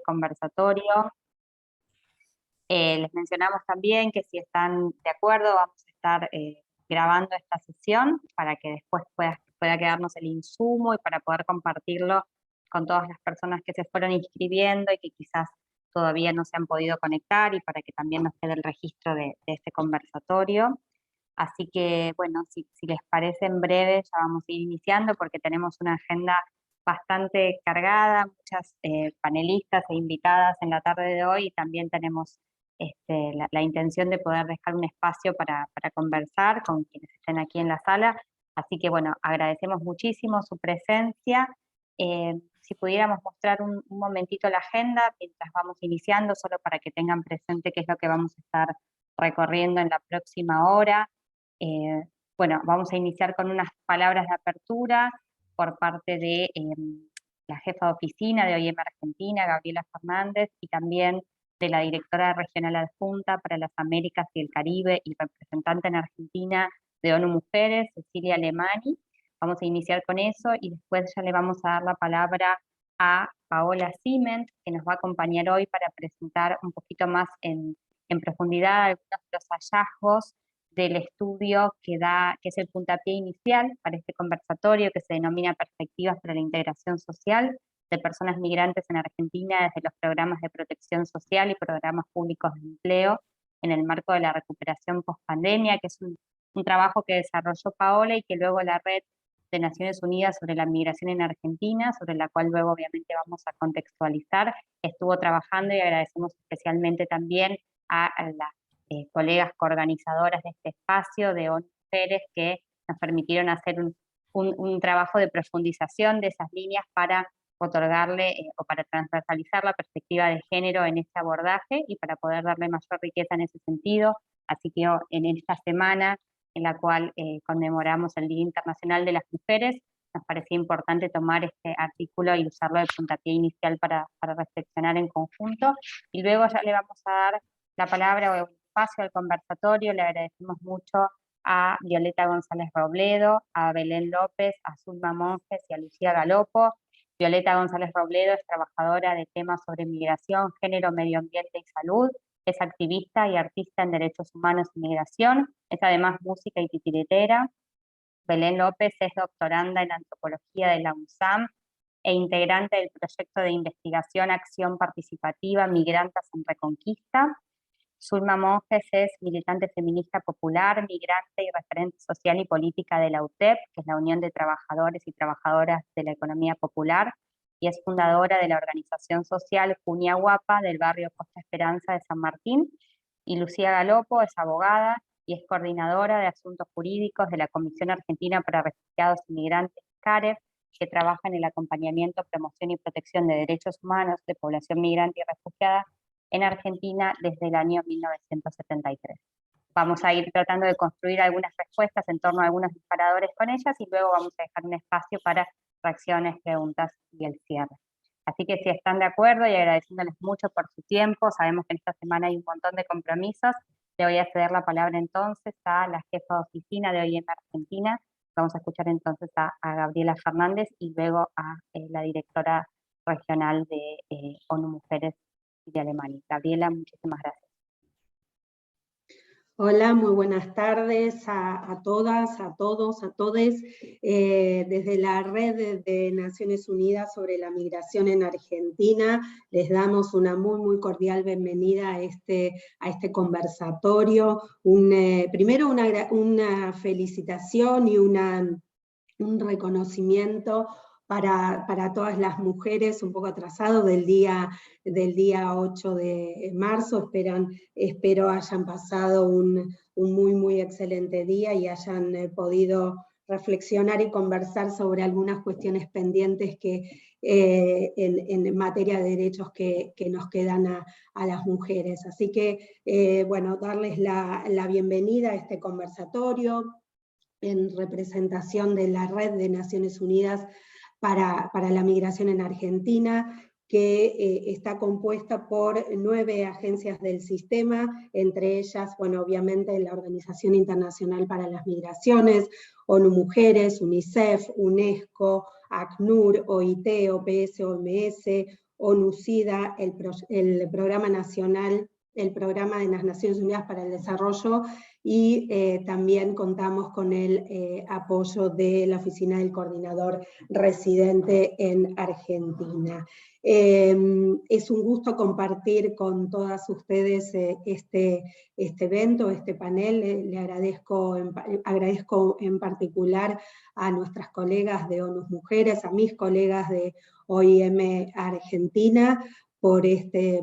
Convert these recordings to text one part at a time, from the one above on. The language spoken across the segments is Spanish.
conversatorio. Les mencionamos también que si están de acuerdo vamos a estar grabando esta sesión para que después pueda quedarnos el insumo y para poder compartirlo con todas las personas que se fueron inscribiendo y que quizás todavía no se han podido conectar, y para que también nos quede el registro de este conversatorio. Así que, bueno, si les parece, en breve ya vamos a ir iniciando porque tenemos una agenda bastante cargada, muchas panelistas e invitadas en la tarde de hoy, y también tenemos la intención de poder dejar un espacio para conversar con quienes estén aquí en la sala. Así que, bueno, agradecemos muchísimo su presencia. Si pudiéramos mostrar un momentito la agenda mientras vamos iniciando, solo para que tengan presente qué es lo que vamos a estar recorriendo en la próxima hora. Bueno, vamos a iniciar con unas palabras de apertura por parte de la jefa de oficina de OIM Argentina, Gabriela Fernández, y también de la directora regional adjunta para las Américas y el Caribe y representante en Argentina de ONU Mujeres, Cecilia Alemani. Vamos a iniciar con eso y después ya le vamos a dar la palabra a Paola Siment, que nos va a acompañar hoy para presentar un poquito más en profundidad algunos de los hallazgos del estudio que es el puntapié inicial para este conversatorio, que se denomina Perspectivas para la Integración Social de Personas Migrantes en Argentina desde los programas de protección social y programas públicos de empleo en el marco de la recuperación post-pandemia, que es un trabajo que desarrolló Paola y que luego la Red de Naciones Unidas sobre la Migración en Argentina, sobre la cual luego obviamente vamos a contextualizar, estuvo trabajando, y agradecemos especialmente también a las colegas coorganizadoras de este espacio, de ONU Mujeres, que nos permitieron hacer un trabajo de profundización de esas líneas para otorgarle o para transversalizar la perspectiva de género en este abordaje y para poder darle mayor riqueza en ese sentido. Así que en esta semana en la cual conmemoramos el Día Internacional de las Mujeres, nos parecía importante tomar este artículo y usarlo de puntapié inicial para reflexionar en conjunto, y luego ya le vamos a dar la palabra o el espacio al conversatorio. Le agradecemos mucho a Violeta González Robledo, a Belén López, a Zulma Monjes y a Lucía Galopo. Violeta González Robledo es trabajadora de temas sobre migración, género, medio ambiente y salud, es activista y artista en derechos humanos y migración, es además música y titiritera. Belén López es doctoranda en antropología de la UNSAM e integrante del proyecto de investigación Acción Participativa Migrantes en Reconquista. Zulma Monjes es militante feminista popular, migrante y referente social y política de la UTEP, que es la Unión de Trabajadores y Trabajadoras de la Economía Popular, y es fundadora de la organización social Junia Guapa del barrio Costa Esperanza de San Martín. Y Lucía Galopo es abogada y es coordinadora de asuntos jurídicos de la Comisión Argentina para Refugiados y Migrantes, CAREF, que trabaja en el acompañamiento, promoción y protección de derechos humanos de población migrante y refugiada en Argentina desde el año 1973. Vamos a ir tratando de construir algunas respuestas en torno a algunos disparadores con ellas, y luego vamos a dejar un espacio para reacciones, preguntas y el cierre. Así que si están de acuerdo, y agradeciéndoles mucho por su tiempo, sabemos que en esta semana hay un montón de compromisos, le voy a ceder la palabra entonces a la jefa de oficina de OIM Argentina. Vamos a escuchar entonces a Gabriela Fernández y luego a la directora regional de ONU Mujeres de Alemania. Gabriela, muchísimas gracias. Hola, muy buenas tardes a todas, a todos, a todes. Desde la Red de Naciones Unidas sobre la Migración en Argentina, les damos una muy cordial bienvenida a este conversatorio. Primero una felicitación y un reconocimiento para todas las mujeres, un poco atrasado del día 8 de marzo. Espero hayan pasado un muy excelente día y hayan podido reflexionar y conversar sobre algunas cuestiones pendientes que en materia de derechos que nos quedan a las mujeres. Así que, bueno, darles la bienvenida a este conversatorio en representación de la Red de Naciones Unidas para la Migración en Argentina, que está compuesta por 9 agencias del sistema, entre ellas, bueno, obviamente la Organización Internacional para las Migraciones, ONU Mujeres, UNICEF, UNESCO, ACNUR, OIT, OPS, OMS, ONU-SIDA, el Programa Nacional, el Programa de las Naciones Unidas para el Desarrollo, y también contamos con el apoyo de la Oficina del Coordinador Residente en Argentina. Es un gusto compartir con todas ustedes este evento, este panel. Le agradezco en particular a nuestras colegas de ONU Mujeres, a mis colegas de OIM Argentina, por este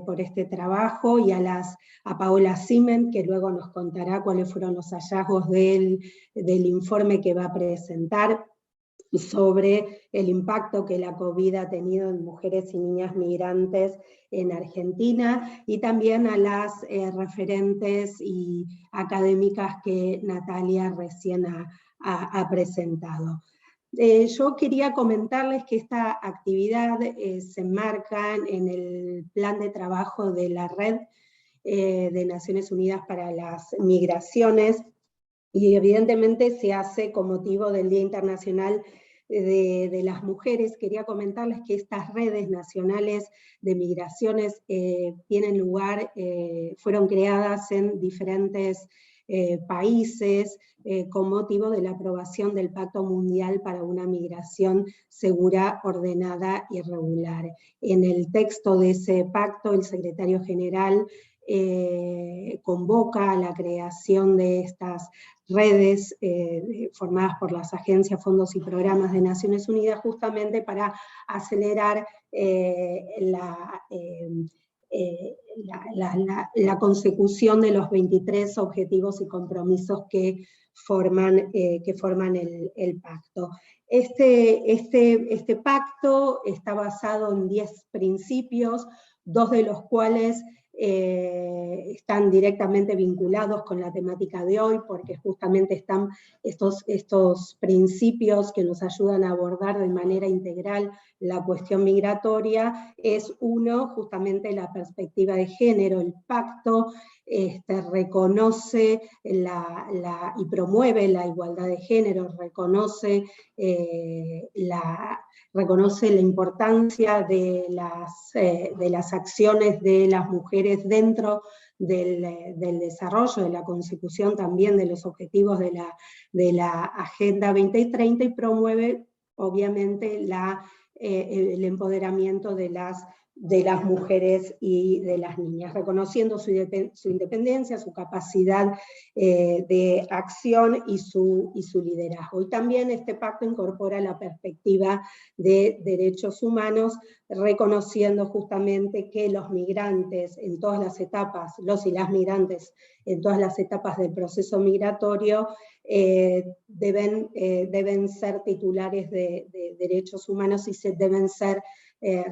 trabajo, y a Paola Simen, que luego nos contará cuáles fueron los hallazgos del informe que va a presentar sobre el impacto que la COVID ha tenido en mujeres y niñas migrantes en Argentina, y también a las referentes y académicas que Natalia recién ha presentado. Yo quería comentarles que esta actividad se enmarca en el plan de trabajo de la Red de Naciones Unidas para las Migraciones, y evidentemente se hace con motivo del Día Internacional de las Mujeres. Quería comentarles que estas redes nacionales de migraciones tienen lugar, fueron creadas en diferentes países con motivo de la aprobación del Pacto Mundial para una Migración Segura, Ordenada y Regular. En el texto de ese pacto, el secretario general convoca a la creación de estas redes formadas por las agencias, fondos y programas de Naciones Unidas, justamente para acelerar la consecución de los 23 objetivos y compromisos que forman el pacto. Este pacto está basado en 10 principios, 2 de los cuales están directamente vinculados con la temática de hoy, porque justamente están estos principios que nos ayudan a abordar de manera integral la cuestión migratoria. Es uno, justamente la perspectiva de género. El pacto reconoce y promueve la igualdad de género, reconoce la importancia de las acciones de las mujeres dentro del desarrollo, de la consecución también de los objetivos de la Agenda 2030, y promueve obviamente el empoderamiento de las mujeres y de las niñas, reconociendo su independencia, su capacidad de acción y su liderazgo. Y también este pacto incorpora la perspectiva de derechos humanos, reconociendo justamente que los migrantes en todas las etapas, los y las migrantes en todas las etapas del proceso migratorio, deben ser titulares de derechos humanos y deben ser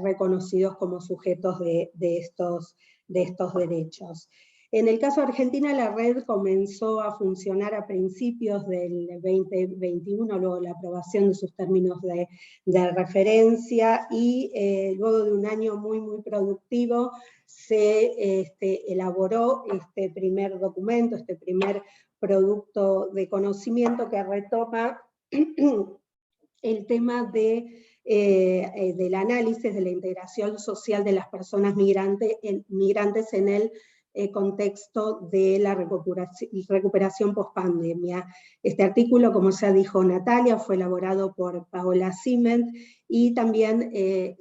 reconocidos como sujetos de estos derechos. En el caso de Argentina, la red comenzó a funcionar a principios del 2021, luego de la aprobación de sus términos de referencia, y luego de un año muy, muy productivo, se elaboró este primer documento, este primer producto de conocimiento que retoma el tema del análisis de la integración social de las personas migrantes en el contexto de la recuperación post-pandemia. Este artículo, como ya dijo Natalia, fue elaborado por Paola Simen, y también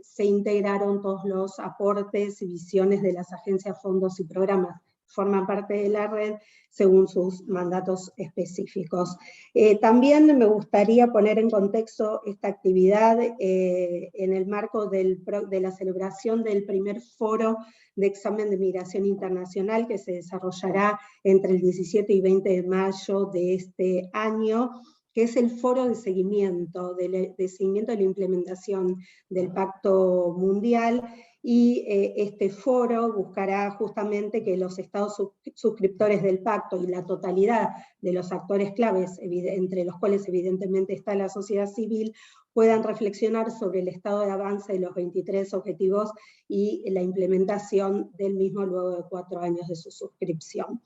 se integraron todos los aportes y visiones de las agencias, fondos y programas que forman parte de la red según sus mandatos específicos. También me gustaría poner en contexto esta actividad en el marco de la celebración del primer foro de examen de migración internacional, que se desarrollará entre el 17 y 20 de mayo de este año, que es el foro de seguimiento de la implementación del Pacto Mundial. Y este foro buscará justamente que los estados suscriptores del pacto y la totalidad de los actores claves, entre los cuales evidentemente está la sociedad civil, puedan reflexionar sobre el estado de avance de los 23 objetivos y la implementación del mismo luego de 4 años de su suscripción.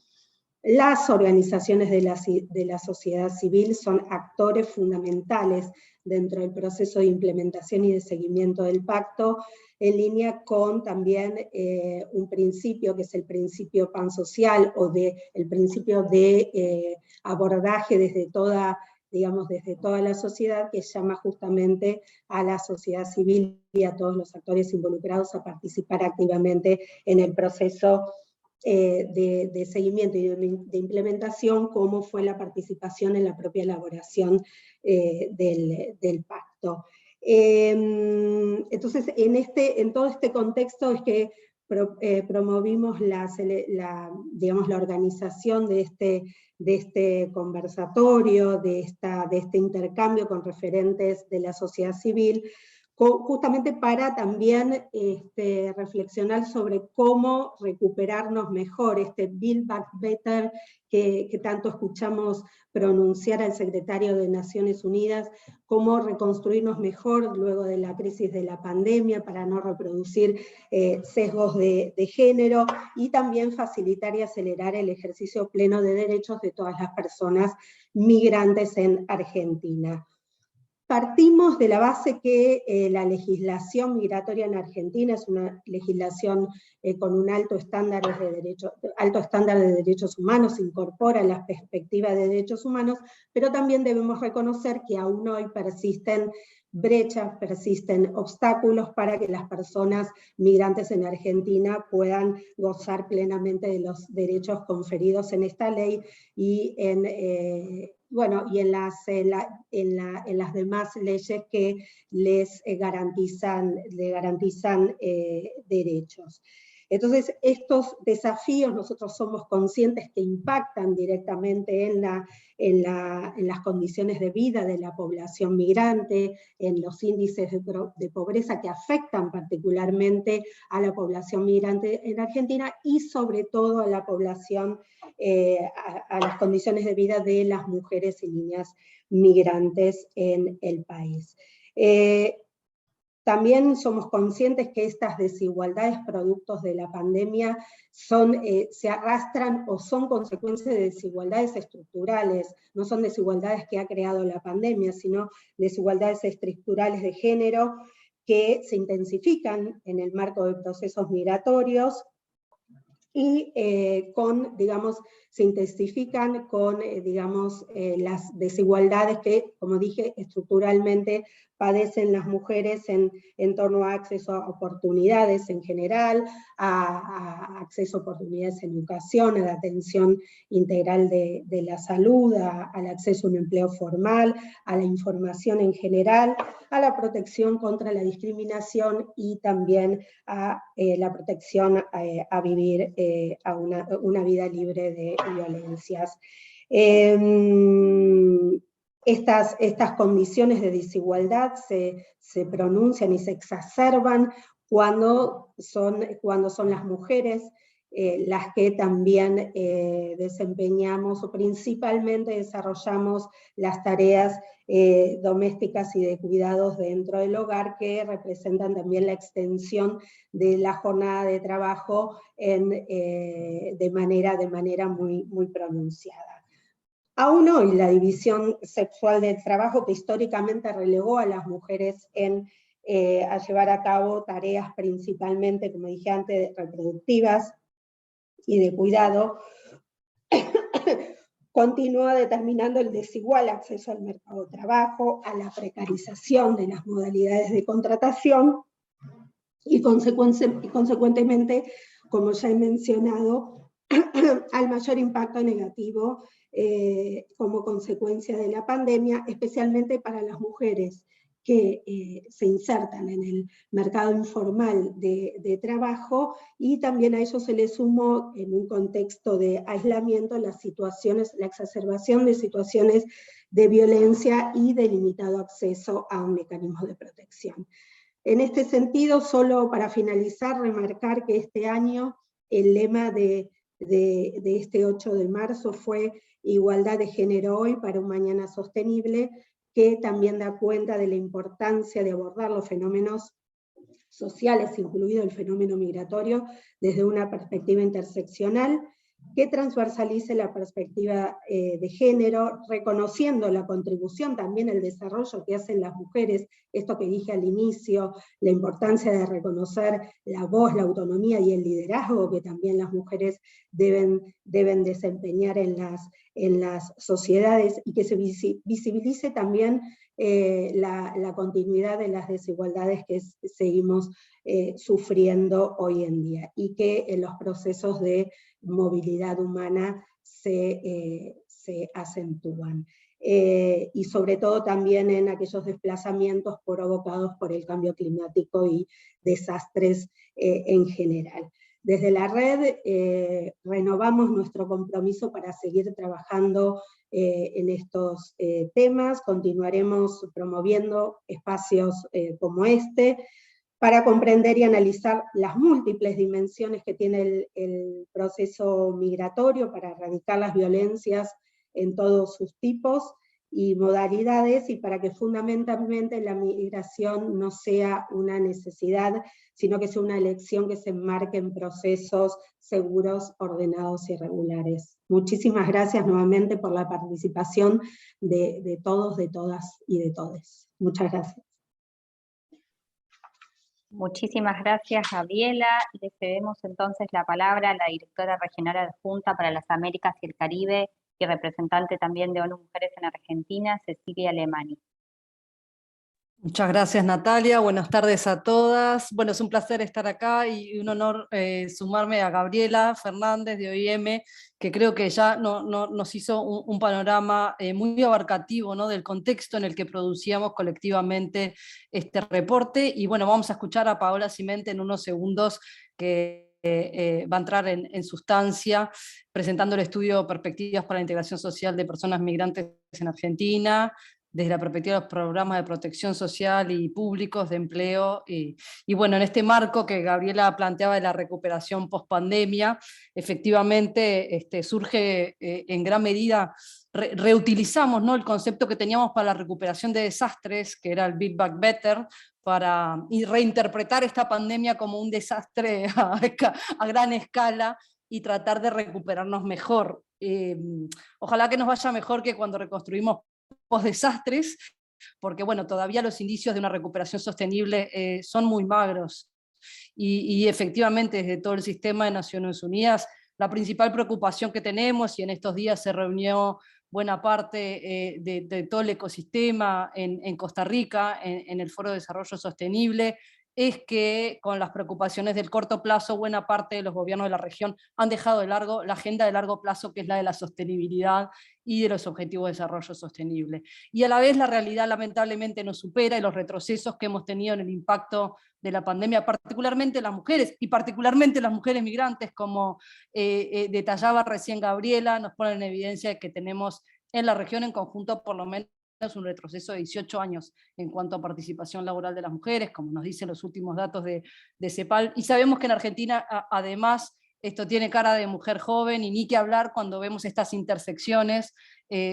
Las organizaciones de la sociedad civil son actores fundamentales dentro del proceso de implementación y de seguimiento del pacto, en línea con también un principio que es el principio pansocial, o el principio de abordaje desde toda, digamos, desde toda la sociedad, que llama justamente a la sociedad civil y a todos los actores involucrados a participar activamente en el proceso de seguimiento y de implementación, como fue la participación en la propia elaboración del pacto. Entonces, en todo este contexto es que promovimos digamos, la organización de este conversatorio, de este intercambio con referentes de la sociedad civil, justamente para también reflexionar sobre cómo recuperarnos mejor, este Build Back Better que tanto escuchamos pronunciar al secretario de Naciones Unidas, cómo reconstruirnos mejor luego de la crisis de la pandemia para no reproducir sesgos de género, y también facilitar y acelerar el ejercicio pleno de derechos de todas las personas migrantes en Argentina. Partimos de la base que la legislación migratoria en Argentina es una legislación con un alto estándar de derechos humanos, incorpora las perspectivas de derechos humanos, pero también debemos reconocer que aún hoy persisten brechas, persisten obstáculos para que las personas migrantes en Argentina puedan gozar plenamente de los derechos conferidos en esta ley y en las demás leyes que les garantizan derechos. Entonces, estos desafíos nosotros somos conscientes que impactan directamente en las condiciones de vida de la población migrante, en los índices de pobreza que afectan particularmente a la población migrante en Argentina, y sobre todo a la población, a las condiciones de vida de las mujeres y niñas migrantes en el país. También somos conscientes que estas desigualdades productos de la pandemia se arrastran o son consecuencia de desigualdades estructurales, no son desigualdades que ha creado la pandemia, sino desigualdades estructurales de género que se intensifican en el marco de procesos migratorios, y se intensifican con las desigualdades que, como dije, estructuralmente padecen las mujeres en torno a acceso a oportunidades en general, a acceso a oportunidades en educación, a la atención integral de la salud, al acceso a un empleo formal, a la información en general, a la protección contra la discriminación y también a la protección a vivir a una vida libre de violencias. Estas condiciones de desigualdad se pronuncian y se exacerban cuando son las mujeres las que también desempeñamos o principalmente desarrollamos las tareas domésticas y de cuidados dentro del hogar, que representan también la extensión de la jornada de trabajo de manera muy, muy pronunciada. Aún hoy la división sexual del trabajo, que históricamente relegó a las mujeres a llevar a cabo tareas principalmente, como dije antes, reproductivas y de cuidado, continúa determinando el desigual acceso al mercado de trabajo, a la precarización de las modalidades de contratación y consecuentemente, como ya he mencionado, al mayor impacto negativo como consecuencia de la pandemia, especialmente para las mujeres que se insertan en el mercado informal de trabajo, y también a ello se le sumó, en un contexto de aislamiento, la exacerbación de situaciones de violencia y de limitado acceso a un mecanismo de protección. En este sentido, solo para finalizar, remarcar que este año el lema de este 8 de marzo fue Igualdad de Género Hoy para un Mañana Sostenible, que también da cuenta de la importancia de abordar los fenómenos sociales, incluido el fenómeno migratorio, desde una perspectiva interseccional, que transversalice la perspectiva de género, reconociendo la contribución, también el desarrollo que hacen las mujeres, esto que dije al inicio, la importancia de reconocer la voz, la autonomía y el liderazgo que también las mujeres deben desempeñar en las sociedades, y que se visibilice también la continuidad de las desigualdades que seguimos sufriendo hoy en día, y que en los procesos de movilidad humana se acentúan. Y sobre todo también en aquellos desplazamientos provocados por el cambio climático y desastres en general. Desde la red renovamos nuestro compromiso para seguir trabajando en estos temas, continuaremos promoviendo espacios como este, para comprender y analizar las múltiples dimensiones que tiene el proceso migratorio, para erradicar las violencias en todos sus tipos y modalidades, y para que fundamentalmente la migración no sea una necesidad, sino que sea una elección que se enmarque en procesos seguros, ordenados y regulares. Muchísimas gracias nuevamente por la participación de todos, de todas y de todes. Muchas gracias. Muchísimas gracias, Gabriela. Le cedemos entonces la palabra a la directora regional adjunta para las Américas y el Caribe y representante también de ONU Mujeres en Argentina, Cecilia Alemani. Muchas gracias, Natalia. Buenas tardes a todas. Bueno, es un placer estar acá y un honor sumarme a Gabriela Fernández de OIM, que creo que ya nos hizo un panorama muy abarcativo, ¿no?, del contexto en el que producíamos colectivamente este reporte. Y bueno, vamos a escuchar a Paola Cimente en unos segundos, que va a entrar en sustancia presentando el estudio Perspectivas para la Integración Social de Personas Migrantes en Argentina, desde la perspectiva de los programas de protección social y públicos de empleo, y bueno, en este marco que Gabriela planteaba de la recuperación post-pandemia, efectivamente surge en gran medida, reutilizamos, ¿no?, el concepto que teníamos para la recuperación de desastres, que era el Build Back Better, y reinterpretar esta pandemia como un desastre a gran escala, y tratar de recuperarnos mejor. Ojalá que nos vaya mejor que cuando reconstruimos post-desastres, porque bueno, todavía los indicios de una recuperación sostenible son muy magros, y efectivamente desde todo el sistema de Naciones Unidas, la principal preocupación que tenemos, y en estos días se reunió buena parte de todo el ecosistema en Costa Rica, en el Foro de Desarrollo Sostenible, es que con las preocupaciones del corto plazo, buena parte de los gobiernos de la región han dejado de largo la agenda de largo plazo, que es la de la sostenibilidad y de los objetivos de desarrollo sostenible. Y a la vez la realidad lamentablemente nos supera, y los retrocesos que hemos tenido en el impacto de la pandemia, particularmente las mujeres, y particularmente las mujeres migrantes, como detallaba recién Gabriela, nos ponen en evidencia que tenemos en la región en conjunto por lo menos un retroceso de 18 años en cuanto a participación laboral de las mujeres, como nos dicen los últimos datos de CEPAL, y sabemos que en Argentina además esto tiene cara de mujer joven, y ni que hablar cuando vemos estas intersecciones,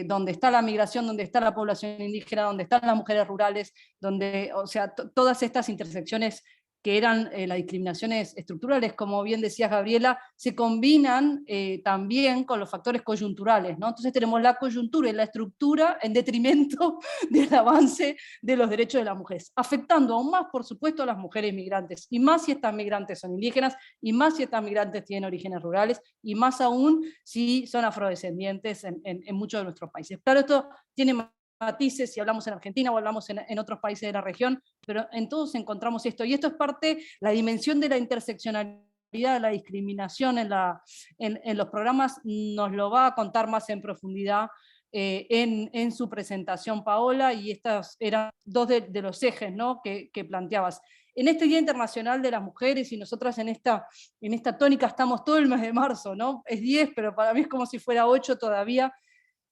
donde está la migración, donde está la población indígena, donde están las mujeres rurales, donde, o sea, todas estas intersecciones que eran las discriminaciones estructurales, como bien decías, Gabriela, se combinan también con los factores coyunturales, ¿no? Entonces tenemos la coyuntura y la estructura en detrimento del avance de los derechos de las mujeres, afectando aún más, por supuesto, a las mujeres migrantes, y más si estas migrantes son indígenas, y más si estas migrantes tienen orígenes rurales, y más aún si son afrodescendientes en muchos de nuestros países. Claro, esto tiene matices si hablamos en Argentina o hablamos en otros países de la región, pero en todos encontramos esto, y esto es parte, la dimensión de la interseccionalidad de la discriminación en los programas nos lo va a contar más en profundidad en su presentación Paola, y estas eran dos de los ejes, ¿no?, que planteabas. En este Día Internacional de las Mujeres, y nosotras en esta tónica estamos todo el mes de marzo, ¿no? Es 10, pero para mí es como si fuera 8 todavía.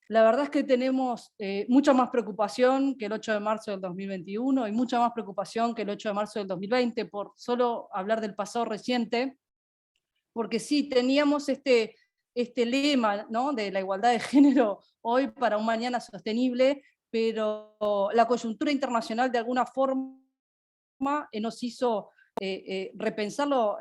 La verdad es que tenemos mucha más preocupación que el 8 de marzo del 2021, y mucha más preocupación que el 8 de marzo del 2020, por solo hablar del pasado reciente, porque sí, teníamos este lema, ¿no?, de la igualdad de género hoy para un mañana sostenible, pero la coyuntura internacional de alguna forma nos hizo repensarlo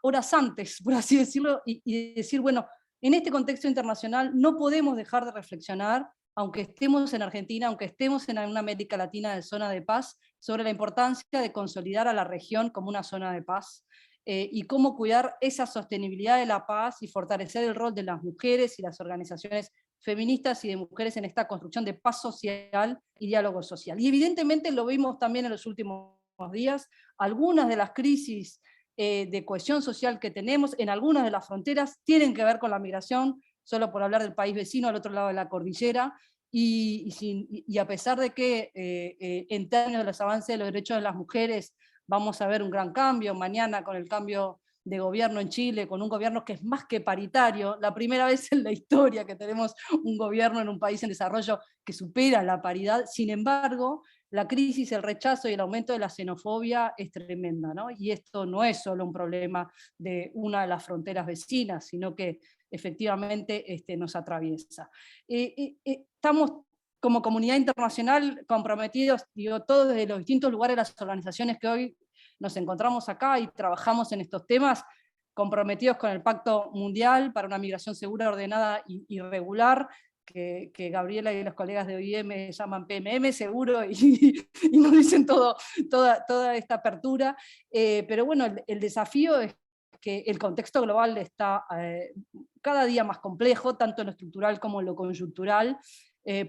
horas antes, por así decirlo, y decir, bueno, en este contexto internacional no podemos dejar de reflexionar, aunque estemos en Argentina, aunque estemos en una América Latina de zona de paz, sobre la importancia de consolidar a la región como una zona de paz, y cómo cuidar esa sostenibilidad de la paz y fortalecer el rol de las mujeres y las organizaciones feministas y de mujeres en esta construcción de paz social y diálogo social. Y evidentemente lo vimos también en los últimos días, algunas de las crisis de cohesión social que tenemos en algunas de las fronteras tienen que ver con la migración, solo por hablar del país vecino al otro lado de la cordillera, y a pesar de que en términos de los avances de los derechos de las mujeres vamos a ver un gran cambio mañana con el cambio de gobierno en Chile, con un gobierno que es más que paritario, la primera vez en la historia que tenemos un gobierno en un país en desarrollo que supera la paridad. Sin embargo, la crisis, el rechazo y el aumento de la xenofobia es tremenda, ¿no? Y esto no es solo un problema de una de las fronteras vecinas, sino que efectivamente nos atraviesa. Estamos como comunidad internacional comprometidos, digo, todos desde los distintos lugares de las organizaciones que hoy nos encontramos acá y trabajamos en estos temas, comprometidos con el Pacto Mundial para una migración segura, ordenada y regular, que Gabriela y los colegas de OIM llaman PMM seguro, y nos dicen toda esta apertura. Pero bueno, el desafío es que el contexto global está cada día más complejo, tanto en lo estructural como en lo coyuntural.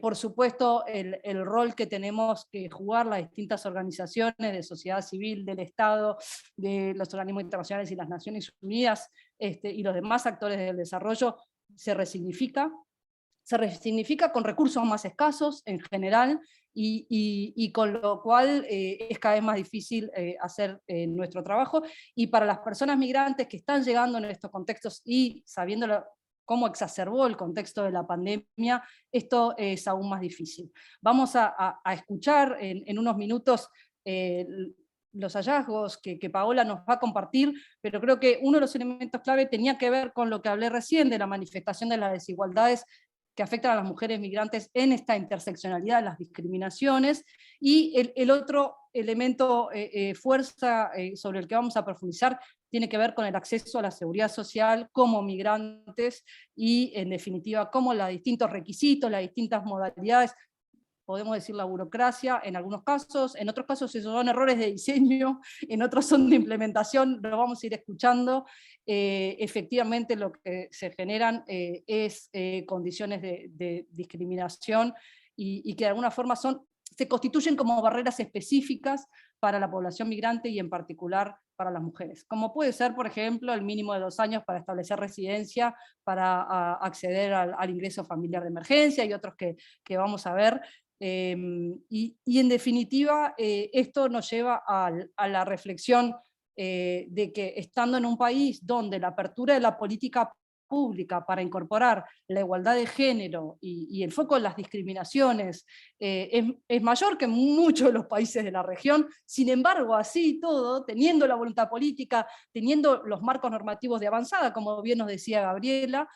Por supuesto, el rol que tenemos que jugar las distintas organizaciones de sociedad civil, del Estado, de los organismos internacionales y las Naciones Unidas, y los demás actores del desarrollo, se resignifica con recursos más escasos en general, y con lo cual es cada vez más difícil hacer nuestro trabajo, y para las personas migrantes que están llegando en estos contextos y sabiendo cómo exacerbó el contexto de la pandemia, esto es aún más difícil. Vamos a escuchar en unos minutos los hallazgos que Paola nos va a compartir, pero creo que uno de los elementos clave tenía que ver con lo que hablé recién, de la manifestación de las desigualdades que afectan a las mujeres migrantes en esta interseccionalidad, las discriminaciones, y el otro elemento fuerza sobre el que vamos a profundizar tiene que ver con el acceso a la seguridad social como migrantes, y en definitiva cómo los distintos requisitos, las distintas modalidades, podemos decir la burocracia en algunos casos, en otros casos esos son errores de diseño, en otros son de implementación, lo vamos a ir escuchando. Efectivamente lo que se generan es condiciones de discriminación, y que de alguna forma se constituyen como barreras específicas para la población migrante y en particular para las mujeres. Como puede ser, por ejemplo, el mínimo de 2 años para establecer residencia, para acceder al ingreso familiar de emergencia, y otros que vamos a ver. Y en definitiva, esto nos lleva a la reflexión de que estando en un país donde la apertura de la política pública para incorporar la igualdad de género y el foco en las discriminaciones es mayor que en muchos de los países de la región. Sin embargo, así y todo, teniendo la voluntad política, teniendo los marcos normativos de avanzada, como bien nos decía Gabriela,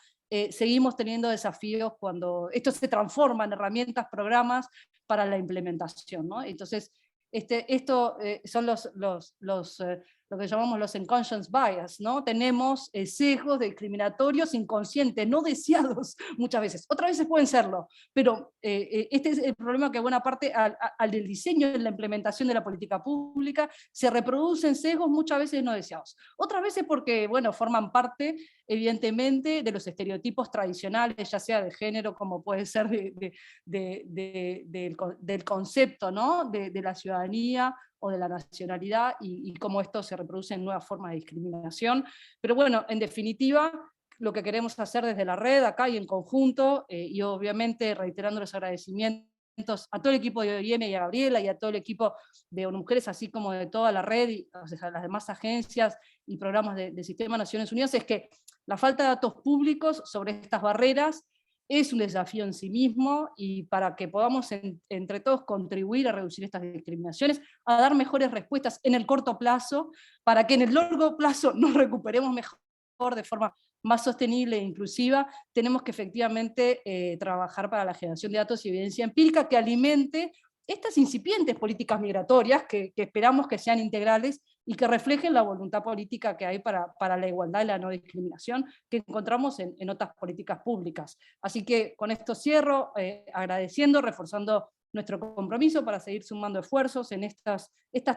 seguimos teniendo desafíos cuando esto se transforma en herramientas, programas para la implementación, ¿no? Entonces, esto son lo que llamamos los unconscious bias, ¿no? Tenemos sesgos discriminatorios inconscientes, no deseados muchas veces. Otras veces pueden serlo, pero este es el problema, que buena parte al del diseño y la implementación de la política pública se reproducen sesgos muchas veces no deseados. Otras veces porque, bueno, forman parte, evidentemente, de los estereotipos tradicionales, ya sea de género, como puede ser del concepto, ¿no? de la ciudadanía o de la nacionalidad, y cómo esto se reproduce en nuevas formas de discriminación. Pero bueno, en definitiva, lo que queremos hacer desde la red, acá y en conjunto, y obviamente reiterando los agradecimientos a todo el equipo de OIM y a Gabriela y a todo el equipo de ONU Mujeres, así como de toda la red, y o sea, las demás agencias y programas del Sistema de Naciones Unidas, es que la falta de datos públicos sobre estas barreras es un desafío en sí mismo, y para que podamos entre todos contribuir a reducir estas discriminaciones, a dar mejores respuestas en el corto plazo, para que en el largo plazo nos recuperemos mejor, de forma más sostenible e inclusiva, tenemos que efectivamente trabajar para la generación de datos y evidencia empírica que alimente estas incipientes políticas migratorias, que esperamos que sean integrales, y que reflejen la voluntad política que hay para la igualdad y la no discriminación que encontramos en otras políticas públicas. Así que con esto cierro, agradeciendo, reforzando nuestro compromiso para seguir sumando esfuerzos en estas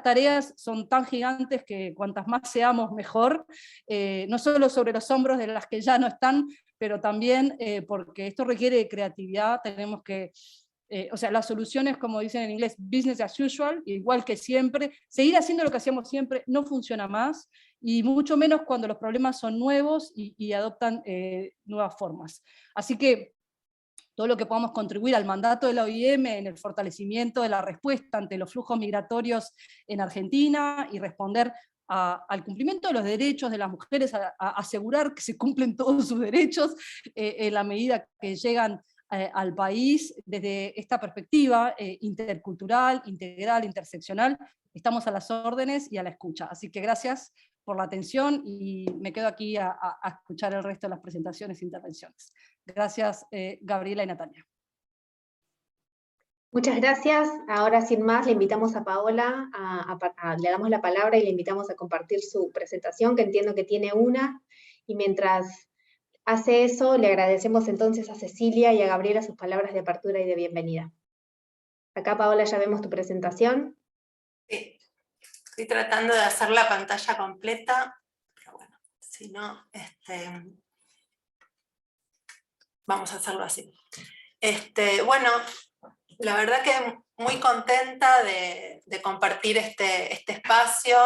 tareas. Son tan gigantes que cuantas más seamos mejor, no solo sobre los hombros de las que ya no están, pero también porque esto requiere de creatividad. Tenemos que, o sea, las soluciones, como dicen en inglés, business as usual, igual que siempre, seguir haciendo lo que hacíamos siempre no funciona más, y mucho menos cuando los problemas son nuevos y adoptan nuevas formas. Así que todo lo que podamos contribuir al mandato de la OIM en el fortalecimiento de la respuesta ante los flujos migratorios en Argentina y responder al cumplimiento de los derechos de las mujeres, a asegurar que se cumplen todos sus derechos en la medida que llegan al país desde esta perspectiva intercultural, integral, interseccional. Estamos a las órdenes y a la escucha. Así que gracias por la atención y me quedo aquí a escuchar el resto de las presentaciones e intervenciones. Gracias, Gabriela y Natalia. Muchas gracias. Ahora, sin más, le invitamos a Paola, le damos la palabra y le invitamos a compartir su presentación, que entiendo que tiene una, y mientras hace eso, le agradecemos entonces a Cecilia y a Gabriela sus palabras de apertura y de bienvenida. Acá, Paola, ya vemos tu presentación. Sí, estoy tratando de hacer la pantalla completa, pero bueno, si no, vamos a hacerlo así. Bueno, la verdad que muy contenta de compartir este espacio.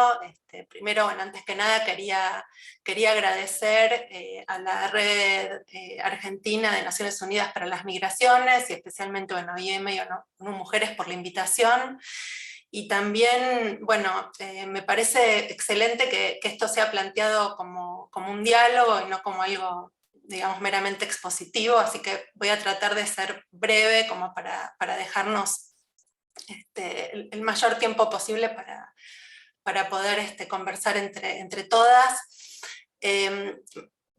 Primero, bueno, antes que nada quería agradecer a la Red Argentina de Naciones Unidas para las Migraciones, y especialmente a OIM y a ONU Mujeres por la invitación. Y también, bueno, me parece excelente que esto sea planteado como un diálogo y no como algo, digamos, meramente expositivo, así que voy a tratar de ser breve como para dejarnos el mayor tiempo posible para poder conversar entre todas.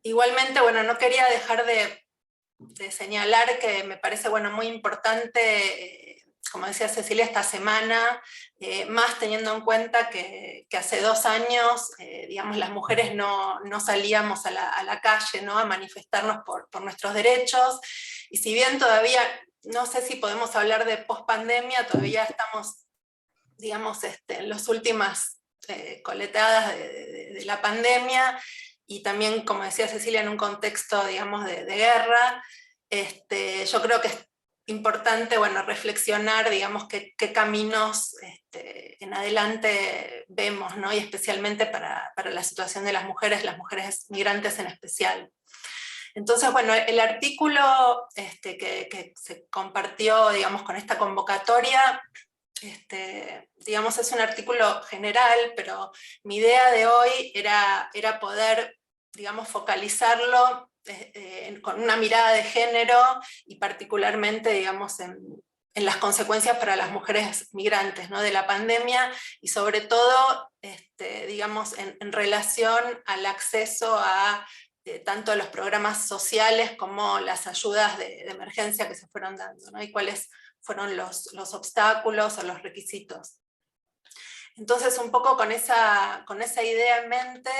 Igualmente, bueno, no quería dejar de señalar que me parece, bueno, muy importante, como decía Cecilia, esta semana, más teniendo en cuenta que hace 2 años, digamos, las mujeres no salíamos a la calle, ¿no?, a manifestarnos por nuestros derechos, y si bien todavía, no sé si podemos hablar de pospandemia, todavía estamos, digamos, en las últimas coleteadas de la pandemia, y también, como decía Cecilia, en un contexto, digamos, de guerra. Yo creo que es importante, bueno, reflexionar, digamos, qué caminos en adelante vemos, ¿no?, y especialmente para la situación de las mujeres migrantes en especial. Entonces, bueno, el artículo que se compartió, digamos, con esta convocatoria, digamos, es un artículo general, pero mi idea de hoy era poder, digamos, focalizarlo con una mirada de género, y particularmente, digamos, en las consecuencias para las mujeres migrantes, ¿no?, de la pandemia, y sobre todo, digamos, en relación al acceso a tanto los programas sociales como las ayudas de emergencia que se fueron dando, ¿no?, y cuáles fueron los obstáculos o los requisitos. Entonces, un poco con esa idea en mente,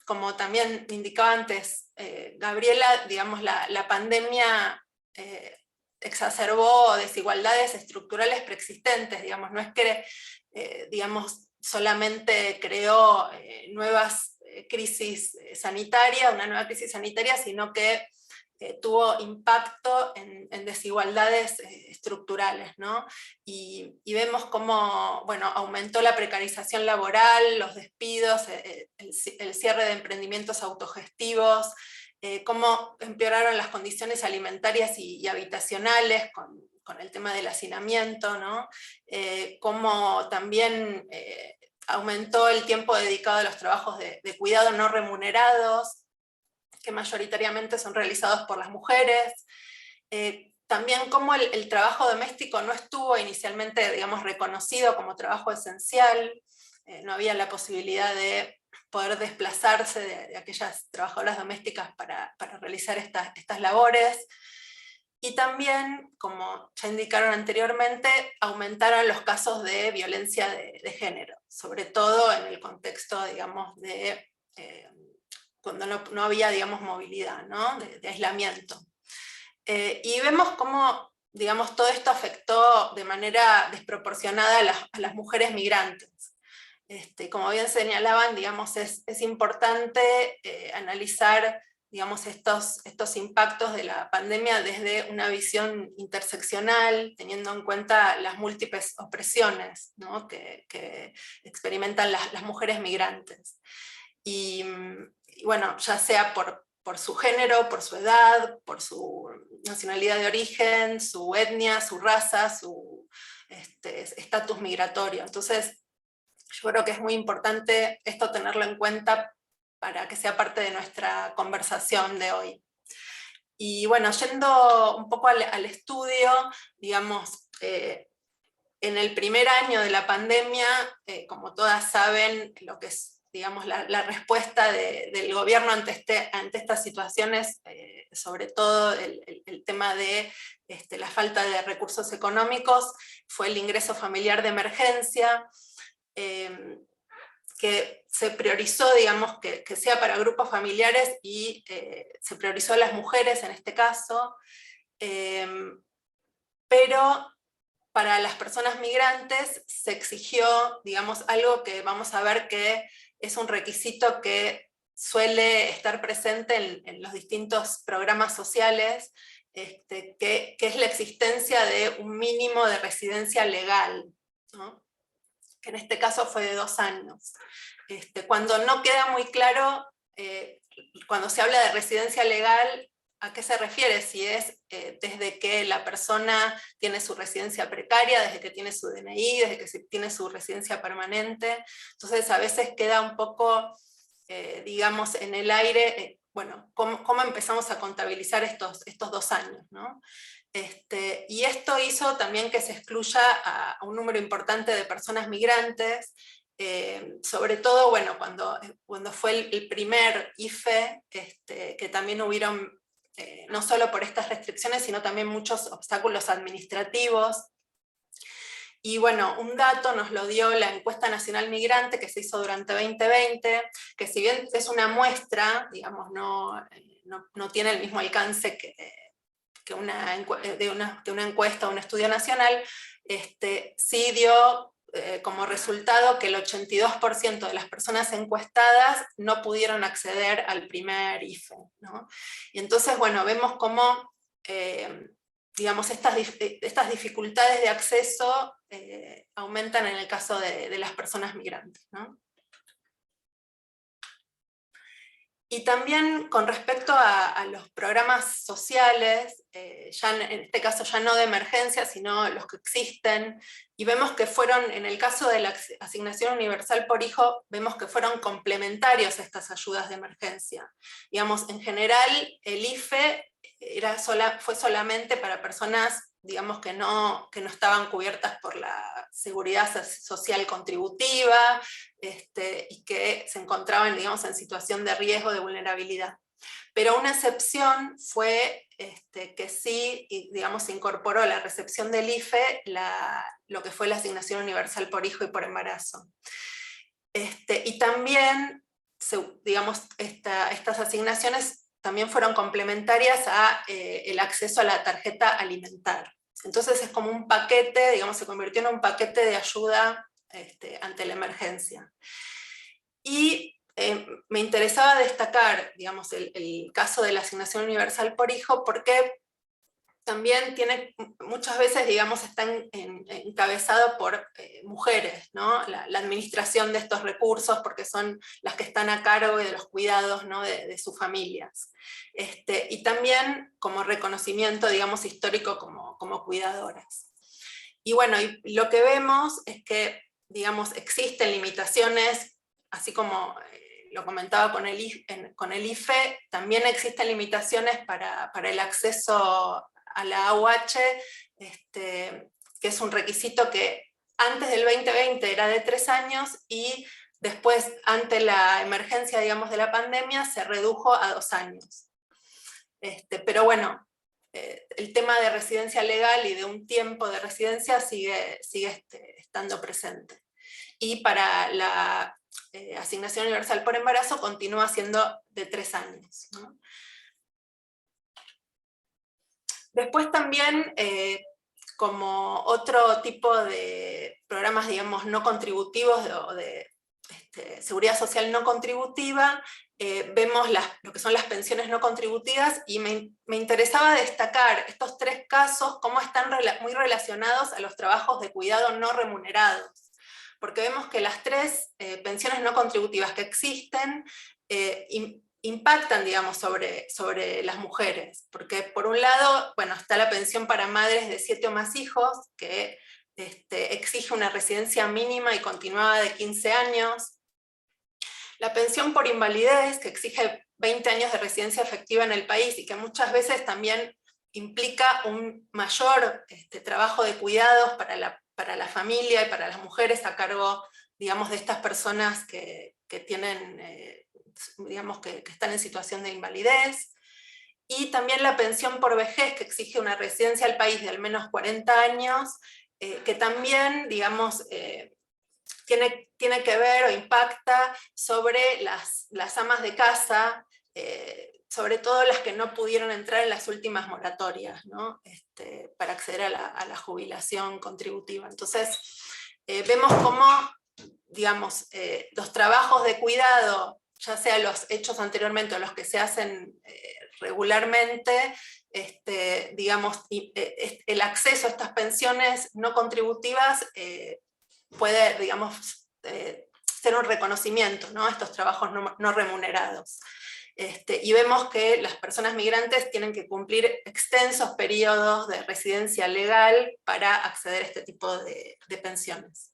como también indicaba antes Gabriela, digamos, la pandemia exacerbó desigualdades estructurales preexistentes, digamos, no es que digamos, solamente creó nuevas crisis sanitarias, una nueva crisis sanitaria, sino que tuvo impacto en desigualdades estructurales, ¿no? Y vemos cómo, bueno, aumentó la precarización laboral, los despidos, el cierre de emprendimientos autogestivos, cómo empeoraron las condiciones alimentarias y habitacionales con el tema del hacinamiento, ¿no? Cómo también aumentó el tiempo dedicado a los trabajos de cuidado no remunerados, que mayoritariamente son realizados por las mujeres. También cómo el trabajo doméstico no estuvo inicialmente, digamos, reconocido como trabajo esencial, no había la posibilidad de poder desplazarse de aquellas trabajadoras domésticas para realizar estas labores. Y también, como ya indicaron anteriormente, aumentaron los casos de violencia de género, sobre todo en el contexto, digamos, de cuando no había, digamos, movilidad, ¿no? de aislamiento. Y vemos cómo, digamos, todo esto afectó de manera desproporcionada a las mujeres migrantes. Como bien señalaban, digamos, es importante analizar, digamos, estos impactos de la pandemia desde una visión interseccional, teniendo en cuenta las múltiples opresiones, ¿no? que experimentan las mujeres migrantes. Y bueno, ya sea por su género, por su edad, por su nacionalidad de origen, su etnia, su raza, su estatus migratorio. Entonces, yo creo que es muy importante esto tenerlo en cuenta para que sea parte de nuestra conversación de hoy. Y bueno, yendo un poco al estudio, digamos, en el primer año de la pandemia, como todas saben, lo que es, digamos, la respuesta del gobierno ante estas situaciones, sobre todo el tema de la falta de recursos económicos, fue el ingreso familiar de emergencia, que se priorizó, digamos, que sea para grupos familiares y se priorizó a las mujeres en este caso, pero para las personas migrantes se exigió, digamos, algo que vamos a ver que es un requisito que suele estar presente en los distintos programas sociales, que es la existencia de un mínimo de residencia legal, ¿no? Que en este caso fue de 2 años. Cuando no queda muy claro, cuando se habla de residencia legal, ¿a qué se refiere? Si es desde que la persona tiene su residencia precaria, desde que tiene su DNI, desde que tiene su residencia permanente. Entonces a veces queda un poco, digamos, en el aire, bueno, ¿cómo empezamos a contabilizar estos 2 años, ¿no? Y esto hizo también que se excluya a un número importante de personas migrantes, sobre todo, bueno, cuando fue el primer IFE, que también hubieron, no solo por estas restricciones, sino también muchos obstáculos administrativos. Y bueno, un dato nos lo dio la Encuesta Nacional Migrante que se hizo durante 2020, que si bien es una muestra, digamos, no tiene el mismo alcance que una encuesta o un estudio nacional, sí dio como resultado que el 82% de las personas encuestadas no pudieron acceder al primer IFE, ¿no? Y entonces, bueno, vemos cómo, digamos, estas dificultades de acceso aumentan en el caso de las personas migrantes, ¿no? Y también con respecto a los programas sociales, ya en este caso ya no de emergencia, sino los que existen, y vemos que fueron, en el caso de la asignación universal por hijo, vemos que fueron complementarios a estas ayudas de emergencia. Digamos, en general, el IFE fue solamente para personas, digamos, que no estaban cubiertas por la seguridad social contributiva, y que se encontraban, digamos, en situación de riesgo, de vulnerabilidad. Pero una excepción fue que sí, digamos, se incorporó a la recepción del IFE lo que fue la asignación universal por hijo y por embarazo. Y también, digamos, estas asignaciones también fueron complementarias a el acceso a la tarjeta alimentar. Entonces es como un paquete, digamos, se convirtió en un paquete de ayuda ante la emergencia. Y me interesaba destacar, digamos, el caso de la asignación universal por hijo, porque también muchas veces, digamos, está encabezado por mujeres, ¿no? La administración de estos recursos, porque son las que están a cargo de los cuidados, ¿no? de sus familias. Y también como reconocimiento, digamos, histórico como cuidadoras. Y bueno, y lo que vemos es que, digamos, existen limitaciones, así como lo comentaba con el IFE, también existen limitaciones para el acceso a la AUH, que es un requisito que antes del 2020 era de 3 años y después, ante la emergencia, digamos, de la pandemia, se redujo a 2 años. Pero bueno, el tema de residencia legal y de un tiempo de residencia sigue estando presente. Y para la asignación universal por embarazo continúa siendo de 3 años, ¿no? Después también, como otro tipo de programas, digamos, no contributivos o de seguridad social no contributiva, vemos lo que son las pensiones no contributivas, y me interesaba destacar estos 3 casos, cómo están muy relacionados a los trabajos de cuidado no remunerados. Porque vemos que las 3 pensiones no contributivas que existen impactan, digamos, sobre las mujeres. Porque por un lado, bueno, está la pensión para madres de 7 o más hijos, que exige una residencia mínima y continuada de 15 años. La pensión por invalidez, que exige 20 años de residencia efectiva en el país, y que muchas veces también implica un mayor trabajo de cuidados para la familia y para las mujeres a cargo, digamos, de estas personas que tienen, digamos, que están en situación de invalidez. Y también la pensión por vejez, que exige una residencia al país de al menos 40 años, que también, digamos, tiene que ver o impacta sobre las amas de casa, sobre todo las que no pudieron entrar en las últimas moratorias, ¿no? Para acceder a la jubilación contributiva. Entonces, vemos cómo, digamos, los trabajos de cuidado, ya sea los hechos anteriormente o los que se hacen regularmente, digamos, el acceso a estas pensiones no contributivas puede, digamos, ser un reconocimiento, ¿no?, a estos trabajos no remunerados. Y vemos que las personas migrantes tienen que cumplir extensos periodos de residencia legal para acceder a este tipo de pensiones.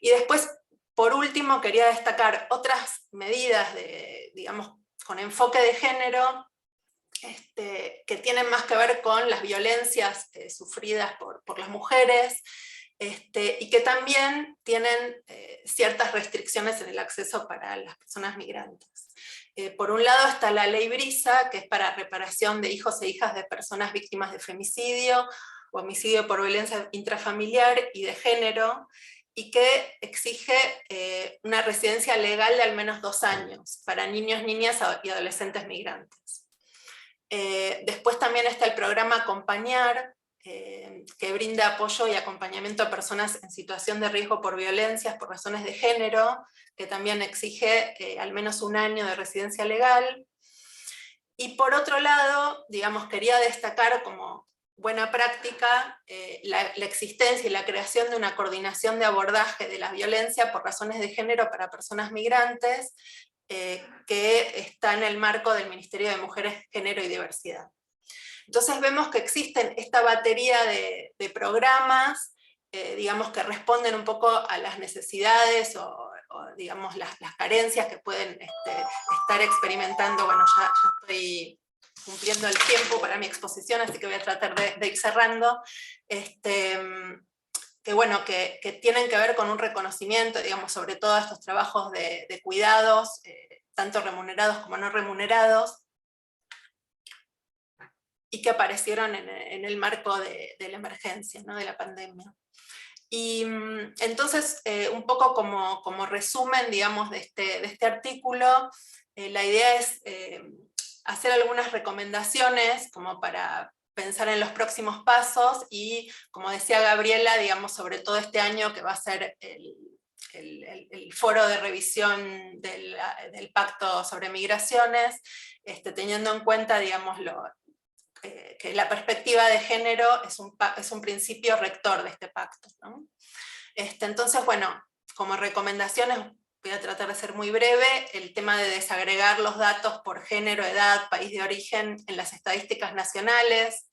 Y después, por último, quería destacar otras medidas digamos, con enfoque de género, que tienen más que ver con las violencias sufridas por las mujeres, y que también tienen ciertas restricciones en el acceso para las personas migrantes. Por un lado está la ley Brisa, que es para reparación de hijos e hijas de personas víctimas de femicidio o homicidio por violencia intrafamiliar y de género, y que exige una residencia legal de al menos 2 años para niños, niñas y adolescentes migrantes. Después también está el programa Acompañar, que brinda apoyo y acompañamiento a personas en situación de riesgo por violencias por razones de género, que también exige al menos 1 año de residencia legal. Y por otro lado, digamos, quería destacar como buena práctica la existencia y la creación de una coordinación de abordaje de la violencia por razones de género para personas migrantes, que está en el marco del Ministerio de Mujeres, Género y Diversidad. Entonces vemos que existen esta batería de programas, digamos, que responden un poco a las necesidades o digamos, las carencias que pueden estar experimentando. Bueno, ya estoy cumpliendo el tiempo para mi exposición, así que voy a tratar de ir cerrando. Que bueno, que tienen que ver con un reconocimiento, digamos, sobre todo estos trabajos de cuidados, tanto remunerados como no remunerados, y que aparecieron en el marco de la emergencia, ¿no?, de la pandemia. Y entonces, un poco como resumen, digamos, de este artículo, la idea es hacer algunas recomendaciones como para pensar en los próximos pasos, y como decía Gabriela, digamos, sobre todo este año que va a ser el foro de revisión del Pacto sobre Migraciones, teniendo en cuenta, digamos, que la perspectiva de género es un principio rector de este pacto, ¿no? Entonces, bueno, como recomendaciones, voy a tratar de ser muy breve, el tema de desagregar los datos por género, edad, país de origen en las estadísticas nacionales,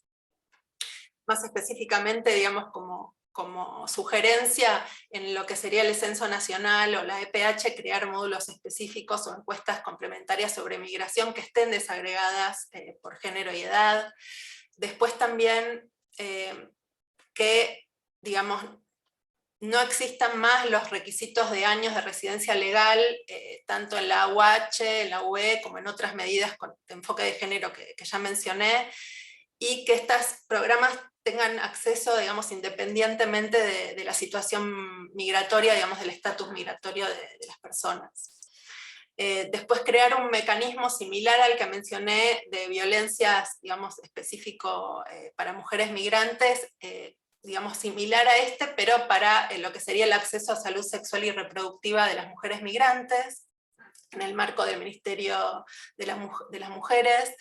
más específicamente, digamos, como sugerencia en lo que sería el Censo Nacional o la EPH, crear módulos específicos o encuestas complementarias sobre migración que estén desagregadas por género y edad. Después también que, digamos, no existan más los requisitos de años de residencia legal, tanto en la UH, en la UE, como en otras medidas de enfoque de género que ya mencioné, y que estos programas tengan acceso, digamos, independientemente de la situación migratoria, digamos, del estatus migratorio de las personas. Después crear un mecanismo similar al que mencioné de violencias, digamos, específico para mujeres migrantes, digamos, similar a este, pero para lo que sería el acceso a salud sexual y reproductiva de las mujeres migrantes, en el marco del Ministerio de las Mujeres.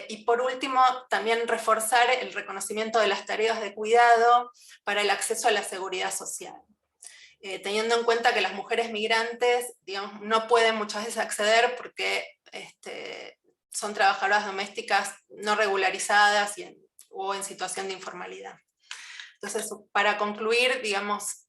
Y por último, también reforzar el reconocimiento de las tareas de cuidado para el acceso a la seguridad social. Teniendo en cuenta que las mujeres migrantes, digamos, no pueden muchas veces acceder porque son trabajadoras domésticas no regularizadas o en situación de informalidad. Entonces, para concluir, digamos,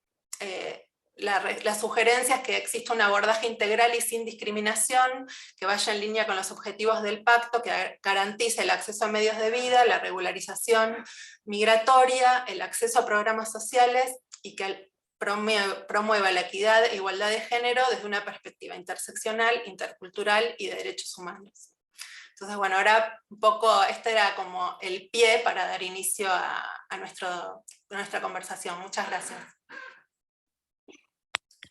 la sugerencia es que exista un abordaje integral y sin discriminación, que vaya en línea con los objetivos del pacto, que garantice el acceso a medios de vida, la regularización migratoria, el acceso a programas sociales y que promueva la equidad e igualdad de género desde una perspectiva interseccional, intercultural y de derechos humanos. Entonces, bueno, ahora un poco este era como el pie para dar inicio a nuestra conversación. Muchas gracias.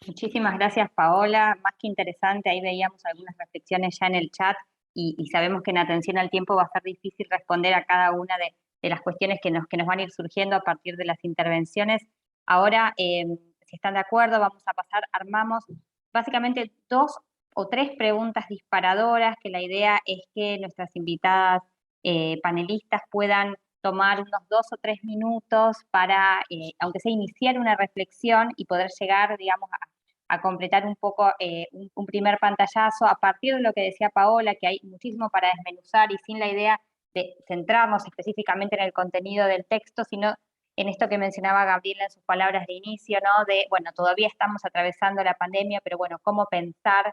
Muchísimas gracias, Paola. Más que interesante, ahí veíamos algunas reflexiones ya en el chat y sabemos que en atención al tiempo va a ser difícil responder a cada una de las cuestiones que nos van a ir surgiendo a partir de las intervenciones. Ahora, si están de acuerdo, vamos a pasar, armamos básicamente 2 o 3 preguntas disparadoras, que la idea es que nuestras invitadas panelistas puedan tomar unos 2 o 3 minutos para, aunque sea iniciar una reflexión y poder llegar, digamos, a completar un poco un primer pantallazo a partir de lo que decía Paola, que hay muchísimo para desmenuzar y sin la idea de centrarnos específicamente en el contenido del texto, sino en esto que mencionaba Gabriela en sus palabras de inicio, ¿no? De, bueno, todavía estamos atravesando la pandemia, pero bueno, cómo pensar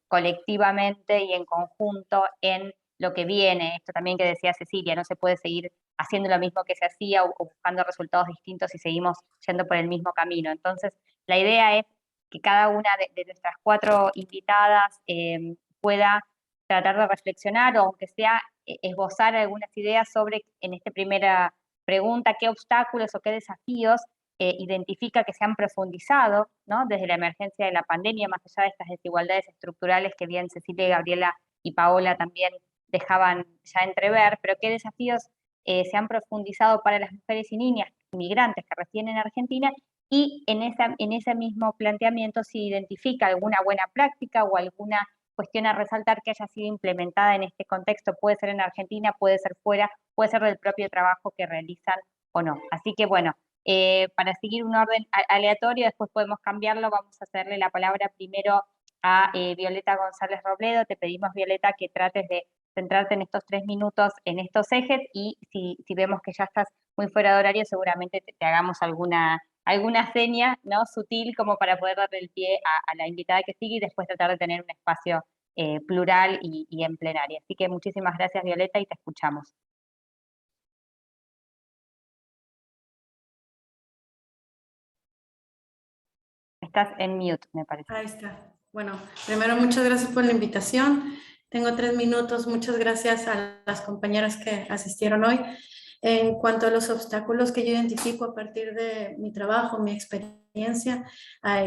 colectivamente y en conjunto en lo que viene. Esto también que decía Cecilia, no se puede seguir haciendo lo mismo que se hacía o buscando resultados distintos si seguimos yendo por el mismo camino. Entonces, la idea es que cada una de nuestras 4 invitadas pueda tratar de reflexionar o aunque sea esbozar algunas ideas sobre, en esta primera pregunta, qué obstáculos o qué desafíos identifica que se han profundizado, ¿no? Desde la emergencia de la pandemia, más allá de estas desigualdades estructurales que bien Cecilia, Gabriela y Paola también dejaban ya entrever, pero qué desafíos se han profundizado para las mujeres y niñas inmigrantes que residen en Argentina, y en ese mismo planteamiento se identifica alguna buena práctica o alguna cuestión a resaltar que haya sido implementada en este contexto, puede ser en Argentina, puede ser fuera, puede ser del propio trabajo que realizan o no. Así que bueno, para seguir un orden aleatorio, después podemos cambiarlo, vamos a hacerle la palabra primero a Violeta González Robledo. Te pedimos, Violeta, que trates de centrarte en estos 3 minutos en estos ejes, y si vemos que ya estás muy fuera de horario, seguramente te hagamos alguna seña, ¿no? Sutil, como para poder darle el pie a la invitada que sigue y después tratar de tener un espacio plural y en plenaria. Así que muchísimas gracias, Violeta, y te escuchamos. Estás en mute, me parece. Ahí está. Bueno, primero muchas gracias por la invitación. Tengo 3 minutos. Muchas gracias a las compañeras que asistieron hoy. En cuanto a los obstáculos que yo identifico a partir de mi trabajo, mi experiencia,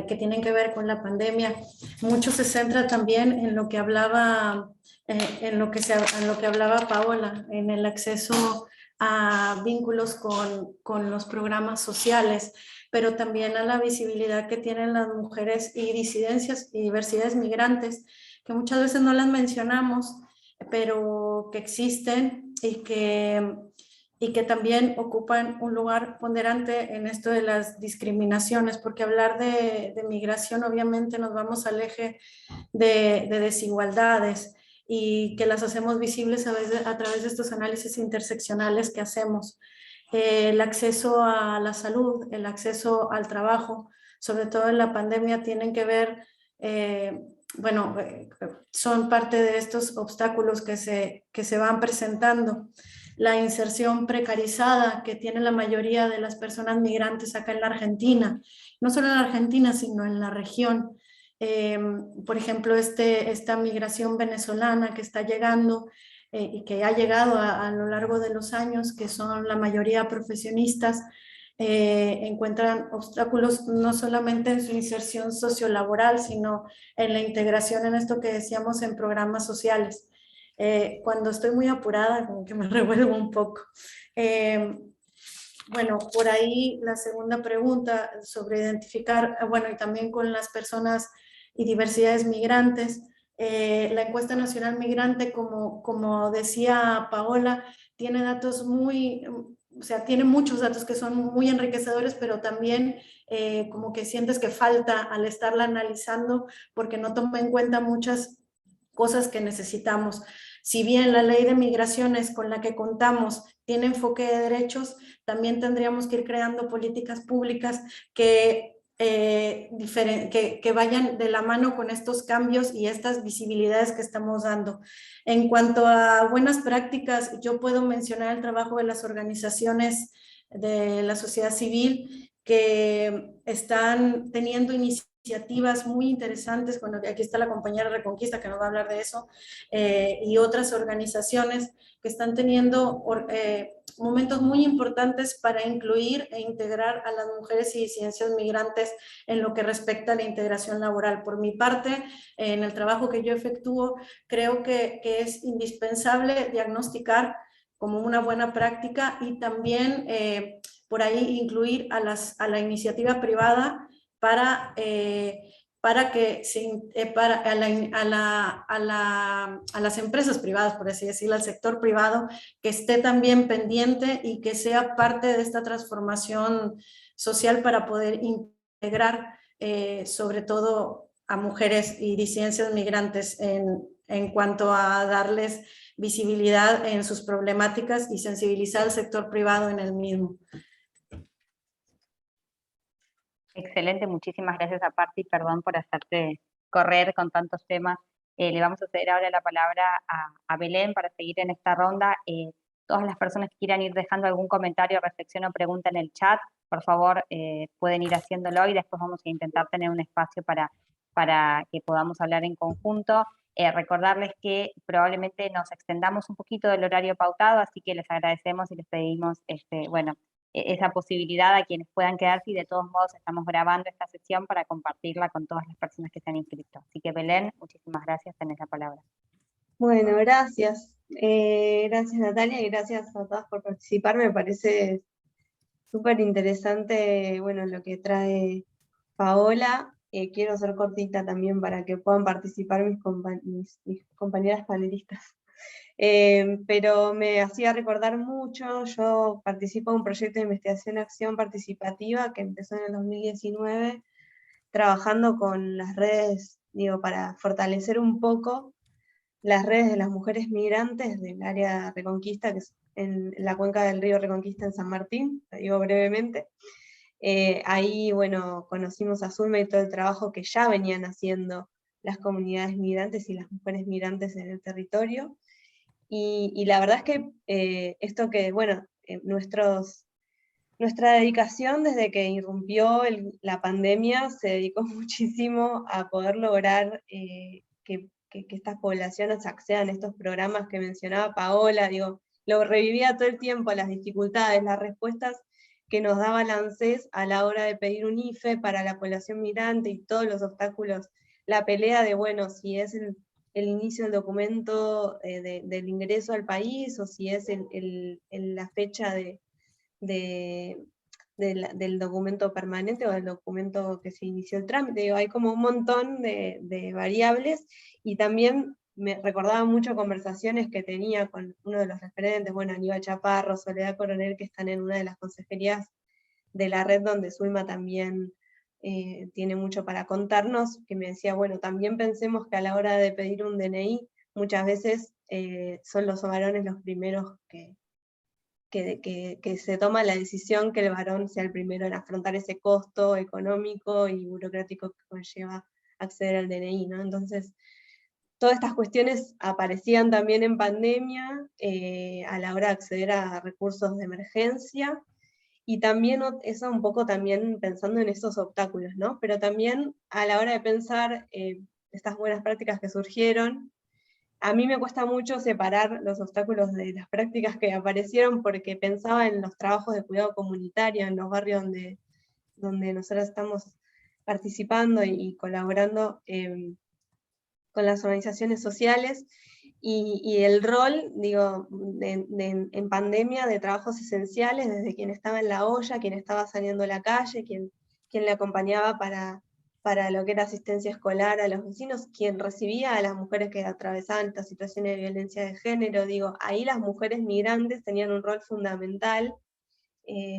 que tienen que ver con la pandemia, mucho se centra también en lo que hablaba, en lo que hablaba Paola, en el acceso a vínculos con los programas sociales, pero también a la visibilidad que tienen las mujeres y disidencias y diversidades migrantes, que muchas veces no las mencionamos, pero que existen y que también ocupan un lugar ponderante en esto de las discriminaciones, porque hablar de migración obviamente nos vamos al eje de desigualdades y que las hacemos visibles a través de estos análisis interseccionales que hacemos. El acceso a la salud, el acceso al trabajo, sobre todo en la pandemia, tienen que ver, son parte de estos obstáculos que se van presentando. La inserción precarizada que tiene la mayoría de las personas migrantes acá en la Argentina, no solo en la Argentina, sino en la región. Por ejemplo, esta migración venezolana que está llegando, y que ha llegado a lo largo de los años, que son la mayoría profesionistas, encuentran obstáculos no solamente en su inserción sociolaboral, sino en la integración en esto que decíamos en programas sociales. Cuando estoy muy apurada, como que me revuelvo un poco. Bueno, por ahí la segunda pregunta sobre identificar, bueno, y también con las personas y diversidades migrantes, la encuesta nacional migrante, como decía Paola, tiene datos muy, o sea, tiene muchos datos que son muy enriquecedores, pero también como que sientes que falta al estarla analizando porque no toma en cuenta muchas cosas que necesitamos. Si bien la ley de migraciones con la que contamos tiene enfoque de derechos, también tendríamos que ir creando políticas públicas que vayan de la mano con estos cambios y estas visibilidades que estamos dando. En cuanto a buenas prácticas, yo puedo mencionar el trabajo de las organizaciones de la sociedad civil que están teniendo iniciativas muy interesantes. Bueno, aquí está la compañera Reconquista que nos va a hablar de eso, y otras organizaciones que están teniendo momentos muy importantes para incluir e integrar a las mujeres y disidencias migrantes en lo que respecta a la integración laboral. Por mi parte, en el trabajo que yo efectúo, creo que es indispensable diagnosticar como una buena práctica y también por ahí incluir a la iniciativa privada para que a las empresas privadas, por así decirlo, al sector privado, que esté también pendiente y que sea parte de esta transformación social para poder integrar sobre todo a mujeres y disidencias migrantes en cuanto a darles visibilidad en sus problemáticas y sensibilizar al sector privado en el mismo. Excelente, muchísimas gracias a Parti, perdón por hacerte correr con tantos temas. Le vamos a ceder ahora la palabra a Belén para seguir en esta ronda. Todas las personas que quieran ir dejando algún comentario, reflexión o pregunta en el chat, por favor pueden ir haciéndolo y después vamos a intentar tener un espacio para que podamos hablar en conjunto. Recordarles que probablemente nos extendamos un poquito del horario pautado, así que les agradecemos y les pedimos, bueno, esa posibilidad a quienes puedan quedarse, y de todos modos estamos grabando esta sesión para compartirla con todas las personas que se han inscrito. Así que Belén, muchísimas gracias, tenés la palabra. Bueno, gracias. Gracias Natalia y gracias a todas por participar. Me parece súper interesante, bueno, lo que trae Paola. Quiero ser cortita también para que puedan participar mis compañeras panelistas. Pero me hacía recordar mucho, yo participo en un proyecto de investigación y acción participativa que empezó en el 2019, trabajando con las redes, digo, para fortalecer un poco las redes de las mujeres migrantes del área Reconquista, que es en la cuenca del río Reconquista en San Martín, lo digo brevemente. Ahí, bueno, conocimos a Zulma y todo el trabajo que ya venían haciendo las comunidades migrantes y las mujeres migrantes en el territorio. Y la verdad es que esto que, bueno, nuestra dedicación desde que irrumpió la pandemia se dedicó muchísimo a poder lograr que estas poblaciones accedan a estos programas que mencionaba Paola, digo, lo revivía todo el tiempo, las dificultades, las respuestas que nos daba la ANSES a la hora de pedir un IFE para la población migrante y todos los obstáculos, la pelea de, bueno, si es el inicio del documento del ingreso al país, o si es la fecha del documento permanente o del documento que se inició el trámite. Digo, hay como un montón de variables, y también me recordaba mucho conversaciones que tenía con uno de los referentes, bueno, Aníbal Chaparro, Soledad Coronel, que están en una de las consejerías de la red donde Zulma también tiene mucho para contarnos, que me decía, bueno, también pensemos que a la hora de pedir un DNI, muchas veces son los varones los primeros que se toma la decisión que el varón sea el primero en afrontar ese costo económico y burocrático que conlleva acceder al DNI, ¿no? Entonces, todas estas cuestiones aparecían también en pandemia, a la hora de acceder a recursos de emergencia, y también eso un poco también pensando en estos obstáculos, ¿no? Pero también a la hora de pensar estas buenas prácticas que surgieron, a mí me cuesta mucho separar los obstáculos de las prácticas que aparecieron porque pensaba en los trabajos de cuidado comunitario, en los barrios donde nosotros estamos participando y colaborando con las organizaciones sociales, y el rol, digo, en pandemia de trabajos esenciales, desde quien estaba en la olla, quien estaba saliendo a la calle, quien le acompañaba para lo que era asistencia escolar a los vecinos, quien recibía a las mujeres que atravesaban estas situaciones de violencia de género. Digo, ahí las mujeres migrantes tenían un rol fundamental,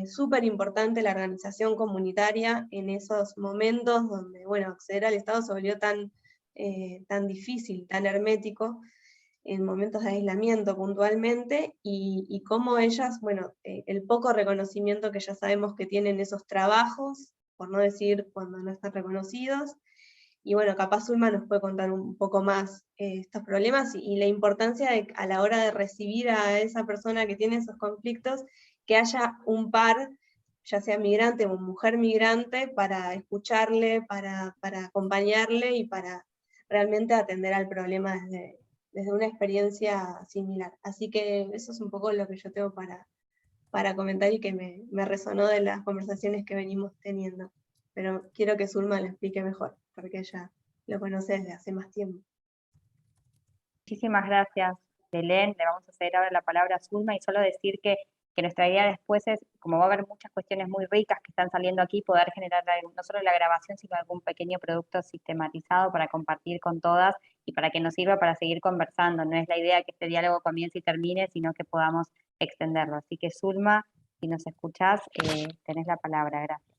súper importante la organización comunitaria en esos momentos donde, bueno, acceder al Estado se volvió tan difícil, tan hermético, en momentos de aislamiento puntualmente, y cómo ellas, bueno, el poco reconocimiento que ya sabemos que tienen esos trabajos, por no decir cuando no están reconocidos, y bueno, capaz Zulma nos puede contar un poco más estos problemas y la importancia de, a la hora de recibir a esa persona que tiene esos conflictos, que haya un par, ya sea migrante o mujer migrante, para escucharle, para acompañarle y para realmente atender al problema desde una experiencia similar. Así que eso es un poco lo que yo tengo para comentar y que me resonó de las conversaciones que venimos teniendo. Pero quiero que Zulma lo explique mejor, porque ella lo conoce desde hace más tiempo. Muchísimas gracias, Belén. Le vamos a ceder ahora la palabra a Zulma y solo decir que nuestra idea después es, como va a haber muchas cuestiones muy ricas que están saliendo aquí, poder generar no solo la grabación, sino algún pequeño producto sistematizado para compartir con todas y para que nos sirva para seguir conversando. No es la idea que este diálogo comience y termine, sino que podamos extenderlo. Así que Zulma, si nos escuchás, tenés la palabra. Gracias.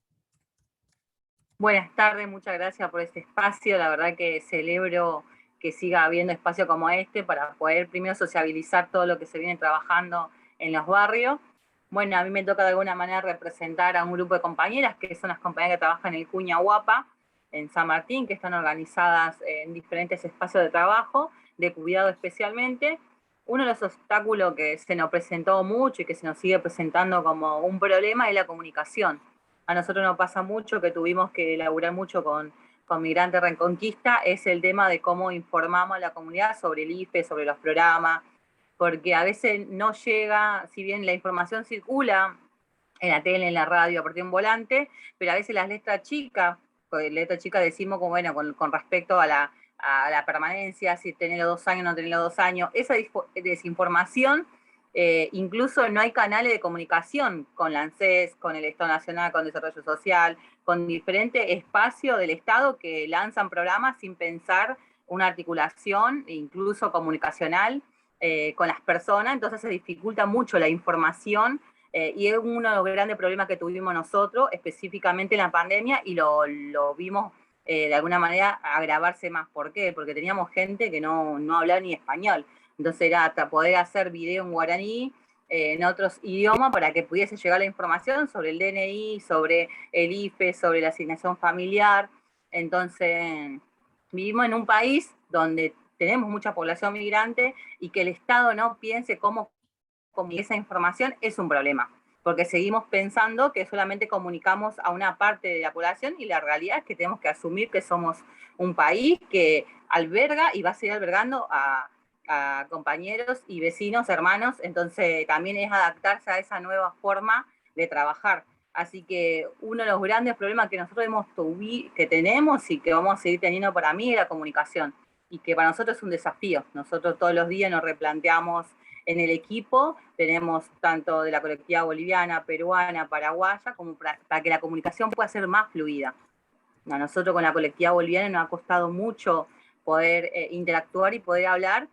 Buenas tardes, muchas gracias por este espacio. La verdad que celebro que siga habiendo espacio como este para poder primero sociabilizar todo lo que se viene trabajando en los barrios. Bueno, a mí me toca de alguna manera representar a un grupo de compañeras, que son las compañeras que trabajan en el Cuña Huapa, en San Martín, que están organizadas en diferentes espacios de trabajo, de cuidado especialmente. Uno de los obstáculos que se nos presentó mucho y que se nos sigue presentando como un problema es la comunicación. A nosotros nos pasa mucho, que tuvimos que elaborar mucho con Migrante Reconquista, es el tema de cómo informamos a la comunidad sobre el IFE, sobre los programas, porque a veces no llega, si bien la información circula en la tele, en la radio, a partir de un volante, pero a veces las letras chicas decimos como, bueno, con respecto a la permanencia, si tener los 2 años, no tener los 2 años, esa desinformación. Incluso no hay canales de comunicación con la ANSES, con el Estado Nacional, con Desarrollo Social, con diferentes espacios del Estado que lanzan programas sin pensar una articulación, incluso comunicacional, con las personas. Entonces se dificulta mucho la información, y es uno de los grandes problemas que tuvimos nosotros, específicamente en la pandemia, y lo vimos de alguna manera agravarse más. ¿Por qué? Porque teníamos gente que no hablaba ni español. Entonces era hasta poder hacer video en guaraní, en otros idiomas, para que pudiese llegar la información sobre el DNI, sobre el IFE, sobre la asignación familiar. Entonces, vivimos en un país donde tenemos mucha población migrante y que el Estado no piense cómo comunicar esa información es un problema, porque seguimos pensando que solamente comunicamos a una parte de la población, y la realidad es que tenemos que asumir que somos un país que alberga y va a seguir albergando a compañeros y vecinos, hermanos. Entonces también es adaptarse a esa nueva forma de trabajar. Así que uno de los grandes problemas que nosotros que tenemos y que vamos a seguir teniendo, para mí, es la comunicación, y que para nosotros es un desafío. Nosotros todos los días nos replanteamos en el equipo, tenemos tanto de la colectividad boliviana, peruana, paraguaya, como para que la comunicación pueda ser más fluida. A nosotros con la colectividad boliviana nos ha costado mucho poder interactuar y poder hablar,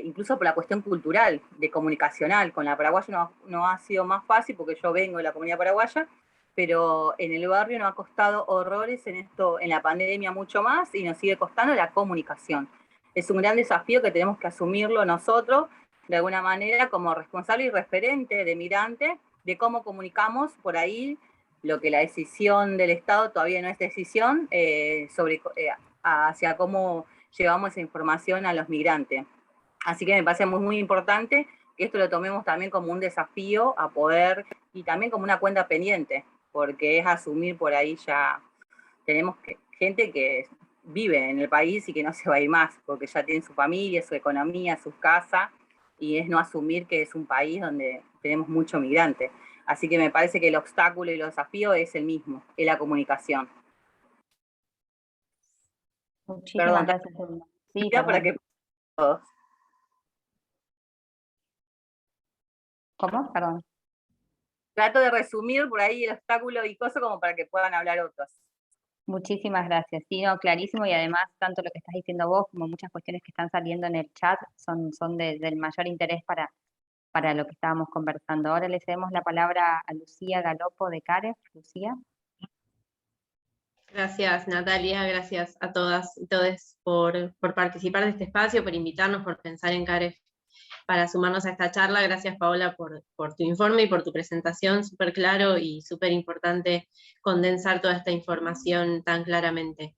incluso por la cuestión cultural, de comunicacional. Con la paraguaya no ha sido más fácil, porque yo vengo de la comunidad paraguaya, pero en el barrio nos ha costado horrores en la pandemia mucho más, y nos sigue costando la comunicación. Es un gran desafío que tenemos que asumirlo nosotros, de alguna manera, como responsable y referente de migrante, de cómo comunicamos por ahí lo que la decisión del Estado todavía no es decisión, hacia cómo llevamos esa información a los migrantes. Así que me parece muy, muy importante que esto lo tomemos también como un desafío a poder, y también como una cuenta pendiente, porque es asumir por ahí ya, tenemos gente que vive en el país y que no se va a ir más, porque ya tiene su familia, su economía, sus casas, y es no asumir que es un país donde tenemos mucho migrante. Así que me parece que el obstáculo y el desafío es el mismo, es la comunicación. Muchísimas gracias. Sí, para que todos. ¿Cómo? Perdón. Trato de resumir por ahí el obstáculo y cosas como para que puedan hablar otros. Muchísimas gracias. Sí, no, clarísimo, y además tanto lo que estás diciendo vos como muchas cuestiones que están saliendo en el chat son del mayor interés para lo que estábamos conversando. Ahora le cedemos la palabra a Lucía Galopo de CAREF. Lucía. Gracias, Natalia, gracias a todas y todos por participar de este espacio, por invitarnos, por pensar en CAREF para sumarnos a esta charla. Gracias, Paola, por tu informe y por tu presentación, súper claro y súper importante condensar toda esta información tan claramente.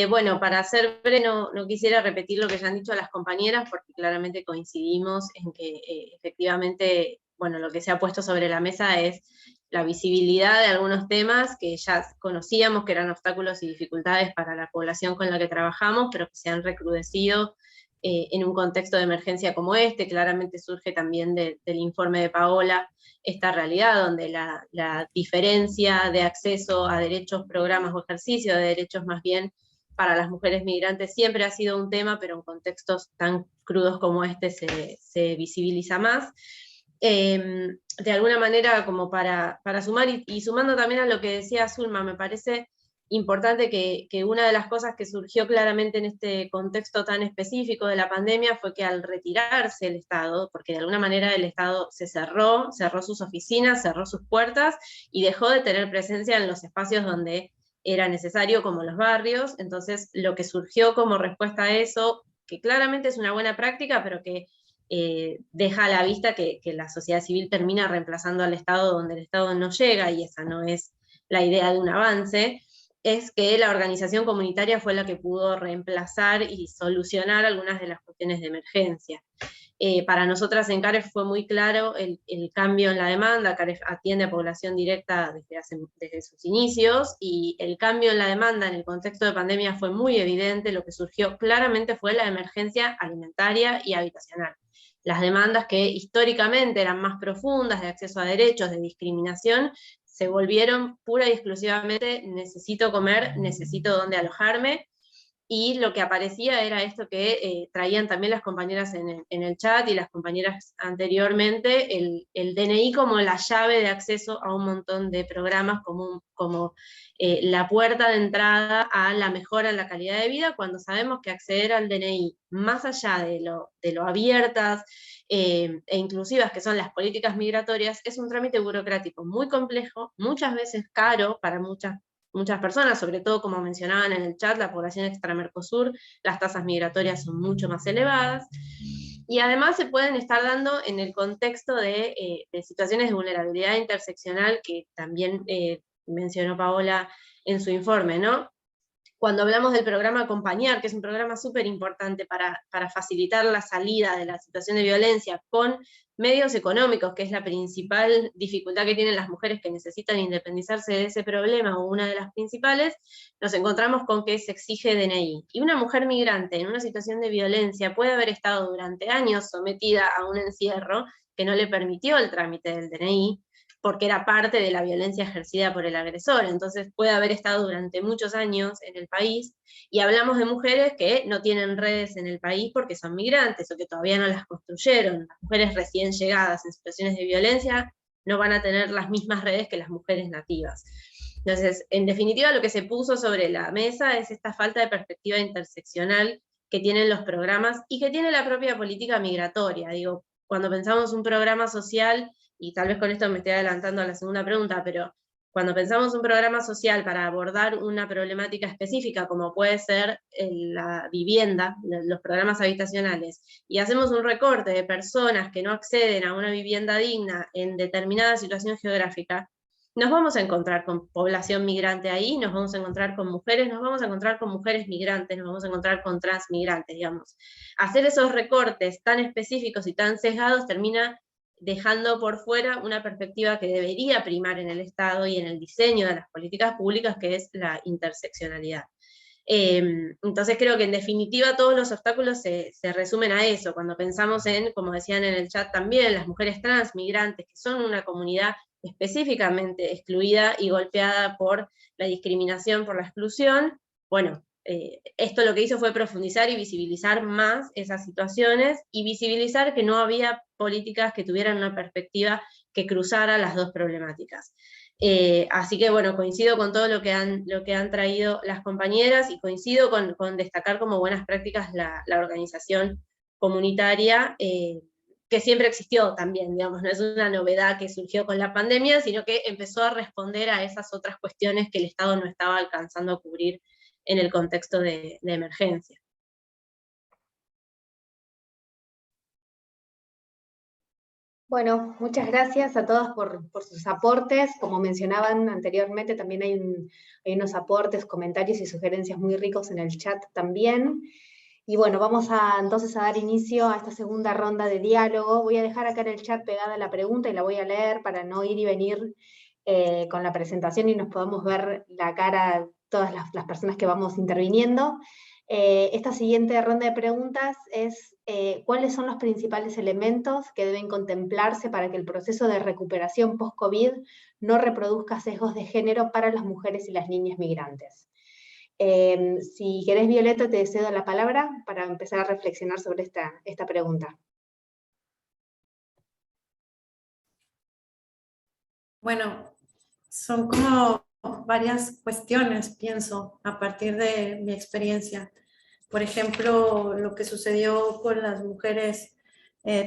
Bueno, para ser breve, no quisiera repetir lo que ya han dicho las compañeras, porque claramente coincidimos en que efectivamente, bueno, lo que se ha puesto sobre la mesa es la visibilidad de algunos temas que ya conocíamos que eran obstáculos y dificultades para la población con la que trabajamos, pero que se han recrudecido en un contexto de emergencia como este. Claramente surge también del informe de Paola esta realidad donde la diferencia de acceso a derechos, programas o ejercicio de derechos más bien para las mujeres migrantes siempre ha sido un tema, pero en contextos tan crudos como este se visibiliza más. De alguna manera, como para sumar, y sumando también a lo que decía Zulma, me parece importante que una de las cosas que surgió claramente en este contexto tan específico de la pandemia fue que al retirarse el Estado, porque de alguna manera el Estado se cerró sus oficinas, cerró sus puertas y dejó de tener presencia en los espacios donde era necesario, como los barrios. Entonces lo que surgió como respuesta a eso, que claramente es una buena práctica, pero que deja a la vista que la sociedad civil termina reemplazando al Estado donde el Estado no llega, y esa no es la idea de un avance, es que la organización comunitaria fue la que pudo reemplazar y solucionar algunas de las cuestiones de emergencia. Para nosotras en CAREF fue muy claro el cambio en la demanda. CAREF atiende a población directa desde sus inicios, y el cambio en la demanda en el contexto de pandemia fue muy evidente. Lo que surgió claramente fue la emergencia alimentaria y habitacional. Las demandas que históricamente eran más profundas, de acceso a derechos, de discriminación, se volvieron pura y exclusivamente necesito comer, necesito dónde alojarme, y lo que aparecía era esto que traían también las compañeras en el chat y las compañeras anteriormente, el DNI como la llave de acceso a un montón de programas, como la puerta de entrada a la mejora en la calidad de vida, cuando sabemos que acceder al DNI, más allá de lo abiertas e inclusivas que son las políticas migratorias, es un trámite burocrático muy complejo, muchas veces caro para muchas personas, sobre todo como mencionaban en el chat, la población extra-Mercosur, las tasas migratorias son mucho más elevadas, y además se pueden estar dando en el contexto de situaciones de vulnerabilidad interseccional que también mencionó Paola en su informe, ¿no? Cuando hablamos del programa Acompañar, que es un programa súper importante para facilitar la salida de la situación de violencia con medios económicos, que es la principal dificultad que tienen las mujeres que necesitan independizarse de ese problema, o una de las principales, nos encontramos con que se exige DNI. Y una mujer migrante en una situación de violencia puede haber estado durante años sometida a un encierro que no le permitió el trámite del DNI, porque era parte de la violencia ejercida por el agresor. Entonces puede haber estado durante muchos años en el país, y hablamos de mujeres que no tienen redes en el país porque son migrantes, o que todavía no las construyeron. Las mujeres recién llegadas en situaciones de violencia no van a tener las mismas redes que las mujeres nativas. Entonces, en definitiva, lo que se puso sobre la mesa es esta falta de perspectiva interseccional que tienen los programas, y que tiene la propia política migratoria. Digo, cuando pensamos un programa social, y tal vez con esto me estoy adelantando a la segunda pregunta, pero cuando pensamos un programa social para abordar una problemática específica, como puede ser la vivienda, los programas habitacionales, y hacemos un recorte de personas que no acceden a una vivienda digna en determinada situación geográfica, nos vamos a encontrar con población migrante ahí, nos vamos a encontrar con mujeres, nos vamos a encontrar con mujeres migrantes, nos vamos a encontrar con transmigrantes, digamos. Hacer esos recortes tan específicos y tan sesgados termina dejando por fuera una perspectiva que debería primar en el Estado y en el diseño de las políticas públicas, que es la interseccionalidad. Entonces creo que en definitiva todos los obstáculos se resumen a eso, cuando pensamos en, como decían en el chat también, las mujeres trans, migrantes, que son una comunidad específicamente excluida y golpeada por la discriminación, por la exclusión. Bueno, esto lo que hizo fue profundizar y visibilizar más esas situaciones, y visibilizar que no había políticas que tuvieran una perspectiva que cruzara las dos problemáticas. Así que bueno, coincido con todo lo que han traído las compañeras, y coincido con destacar como buenas prácticas la organización comunitaria, que siempre existió también, digamos, no es una novedad que surgió con la pandemia, sino que empezó a responder a esas otras cuestiones que el Estado no estaba alcanzando a cubrir en el contexto de emergencia. Bueno, muchas gracias a todas por sus aportes. Como mencionaban anteriormente, también hay unos aportes, comentarios y sugerencias muy ricos en el chat también. Y bueno, vamos entonces a dar inicio a esta segunda ronda de diálogo. Voy a dejar acá en el chat pegada la pregunta y la voy a leer para no ir y venir con la presentación y nos podamos ver la cara todas las personas que vamos interviniendo. Esta siguiente ronda de preguntas es ¿cuáles son los principales elementos que deben contemplarse para que el proceso de recuperación post-COVID no reproduzca sesgos de género para las mujeres y las niñas migrantes? Si querés, Violeta, te cedo la palabra para empezar a reflexionar sobre esta pregunta. Bueno, son como varias cuestiones, pienso, a partir de mi experiencia. Por ejemplo, lo que sucedió con las mujeres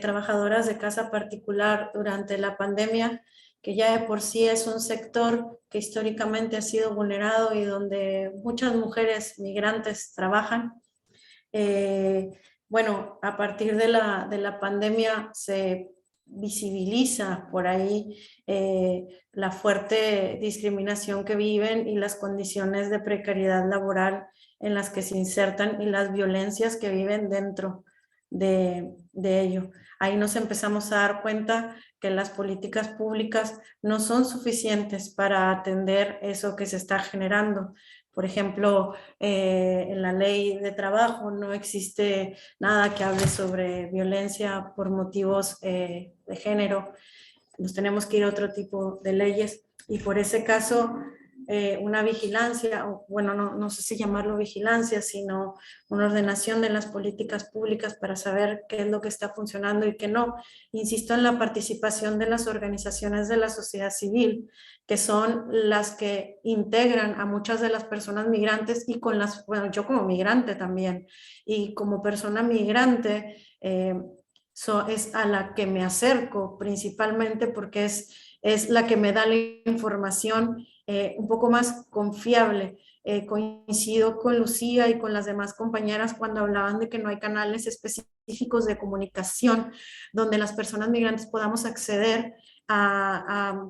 trabajadoras de casa particular durante la pandemia, que ya de por sí es un sector que históricamente ha sido vulnerado y donde muchas mujeres migrantes trabajan. Bueno, a partir de la pandemia se visibiliza por ahí la fuerte discriminación que viven y las condiciones de precariedad laboral en las que se insertan y las violencias que viven dentro de ello. Ahí nos empezamos a dar cuenta que las políticas públicas no son suficientes para atender eso que se está generando. Por ejemplo, en la ley de trabajo no existe nada que hable sobre violencia por motivos de género. Nos tenemos que ir a otro tipo de leyes, y por ese caso una vigilancia, o bueno, no sé si llamarlo vigilancia, sino una ordenación de las políticas públicas para saber qué es lo que está funcionando y qué no. Insisto en la participación de las organizaciones de la sociedad civil, que son las que integran a muchas de las personas migrantes, y bueno, yo como migrante también, y como persona migrante, es a la que me acerco principalmente porque es la que me da la información un poco más confiable. Coincido con Lucía y con las demás compañeras cuando hablaban de que no hay canales específicos de comunicación donde las personas migrantes podamos acceder a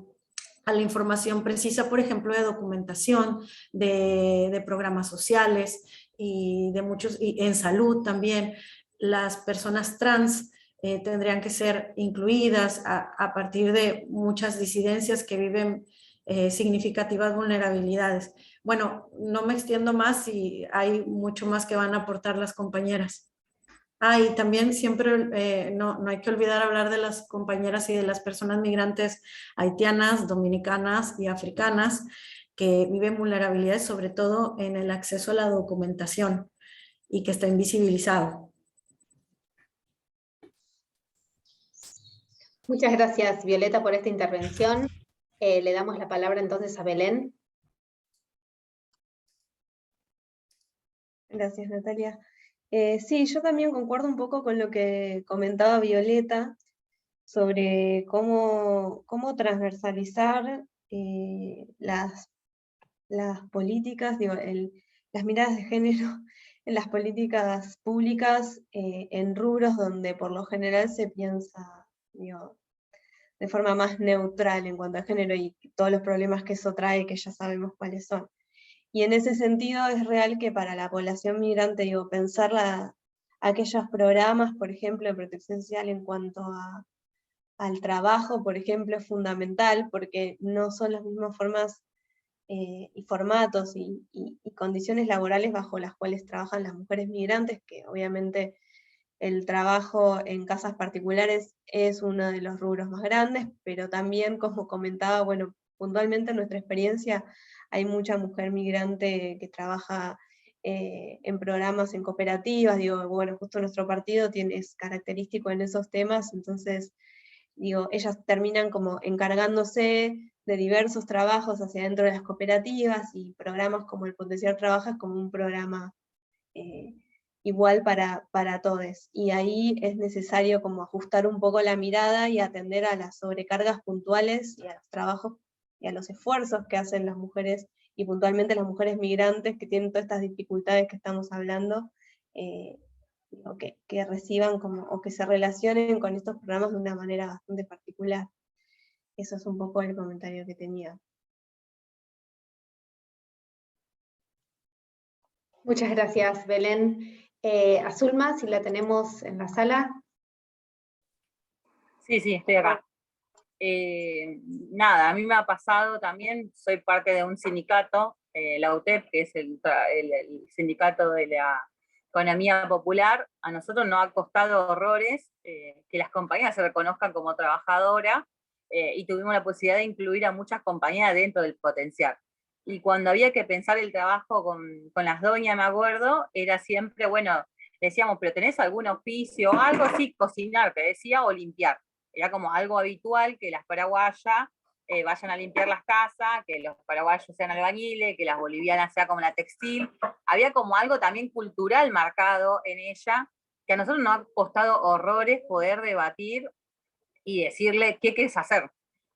la información precisa, por ejemplo, de documentación, de programas sociales y de muchos, y en salud también. Las personas trans tendrían que ser incluidas a partir de muchas disidencias que viven significativas vulnerabilidades. Bueno, no me extiendo más y hay mucho más que van a aportar las compañeras. Y también siempre no hay que olvidar hablar de las compañeras y de las personas migrantes haitianas, dominicanas y africanas que viven vulnerabilidades, sobre todo en el acceso a la documentación, y que está invisibilizado. Muchas gracias, Violeta, por esta intervención. Le damos la palabra entonces a Belén. Gracias, Natalia. Sí, yo también concuerdo un poco con lo que comentaba Violeta sobre cómo transversalizar las políticas, digo, las miradas de género en las políticas públicas en rubros donde por lo general se piensa, digo, de forma más neutral en cuanto a género y todos los problemas que eso trae, que ya sabemos cuáles son. Y en ese sentido es real que para la población migrante, digo, pensar aquellos programas, por ejemplo, de protección social en cuanto al trabajo, por ejemplo, es fundamental, porque no son las mismas formas y formatos y condiciones laborales bajo las cuales trabajan las mujeres migrantes, que obviamente el trabajo en casas particulares es uno de los rubros más grandes, pero también, como comentaba, bueno, puntualmente en nuestra experiencia hay mucha mujer migrante que trabaja en programas, en cooperativas, digo, bueno, justo nuestro partido es característico en esos temas, entonces, digo, ellas terminan como encargándose de diversos trabajos hacia dentro de las cooperativas, y programas como el Potenciar Trabaja es como un programa igual para todos, y ahí es necesario como ajustar un poco la mirada y atender a las sobrecargas puntuales y a los trabajos y a los esfuerzos que hacen las mujeres, y puntualmente las mujeres migrantes que tienen todas estas dificultades que estamos hablando, que reciban como, o que se relacionen con estos programas de una manera bastante particular. Eso es un poco el comentario que tenía. Muchas gracias, Belén. A Zulma, si la tenemos en la sala. Sí, estoy acá. Nada, a mí me ha pasado también, soy parte de un sindicato, la UTEP, que es el sindicato de la economía popular. A nosotros nos ha costado horrores que las compañeras se reconozcan como trabajadoras, y tuvimos la posibilidad de incluir a muchas compañeras dentro del Potenciar. Y cuando había que pensar el trabajo con las doñas, me acuerdo, era siempre, bueno, decíamos, pero ¿tenés algún oficio? Algo así, cocinar, te decía, o limpiar. Era como algo habitual que las paraguayas vayan a limpiar las casas, que los paraguayos sean albañiles, que las bolivianas sean como la textil. Había como algo también cultural marcado en ella, que a nosotros nos ha costado horrores poder debatir y decirle qué querés hacer,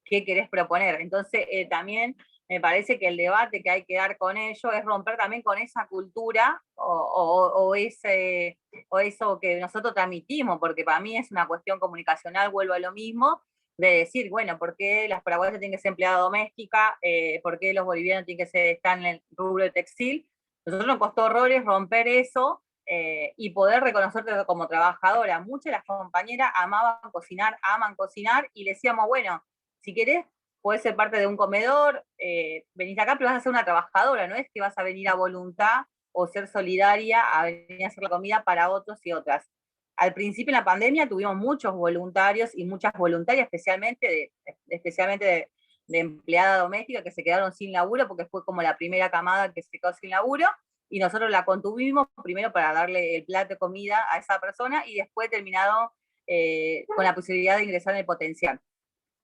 qué querés proponer. Entonces también me parece que el debate que hay que dar con ello es romper también con esa cultura o eso que nosotros transmitimos, porque para mí es una cuestión comunicacional, vuelvo a lo mismo, de decir, bueno, ¿por qué las paraguayas tienen que ser empleada doméstica? ¿Por qué los bolivianos tienen que estar en el rubro de textil? Nosotros nos costó horrores romper eso, y poder reconocerte como trabajadora. Muchas de las compañeras amaban cocinar, aman cocinar, y le decíamos, bueno, si querés, podés ser parte de un comedor, venís acá, pero vas a ser una trabajadora, no es que vas a venir a voluntad o ser solidaria a venir a hacer la comida para otros y otras. Al principio en la pandemia tuvimos muchos voluntarios y muchas voluntarias, especialmente de empleada doméstica, que se quedaron sin laburo, porque fue como la primera camada que se quedó sin laburo, y nosotros la contuvimos primero para darle el plato de comida a esa persona, y después terminado con la posibilidad de ingresar en el Potencial.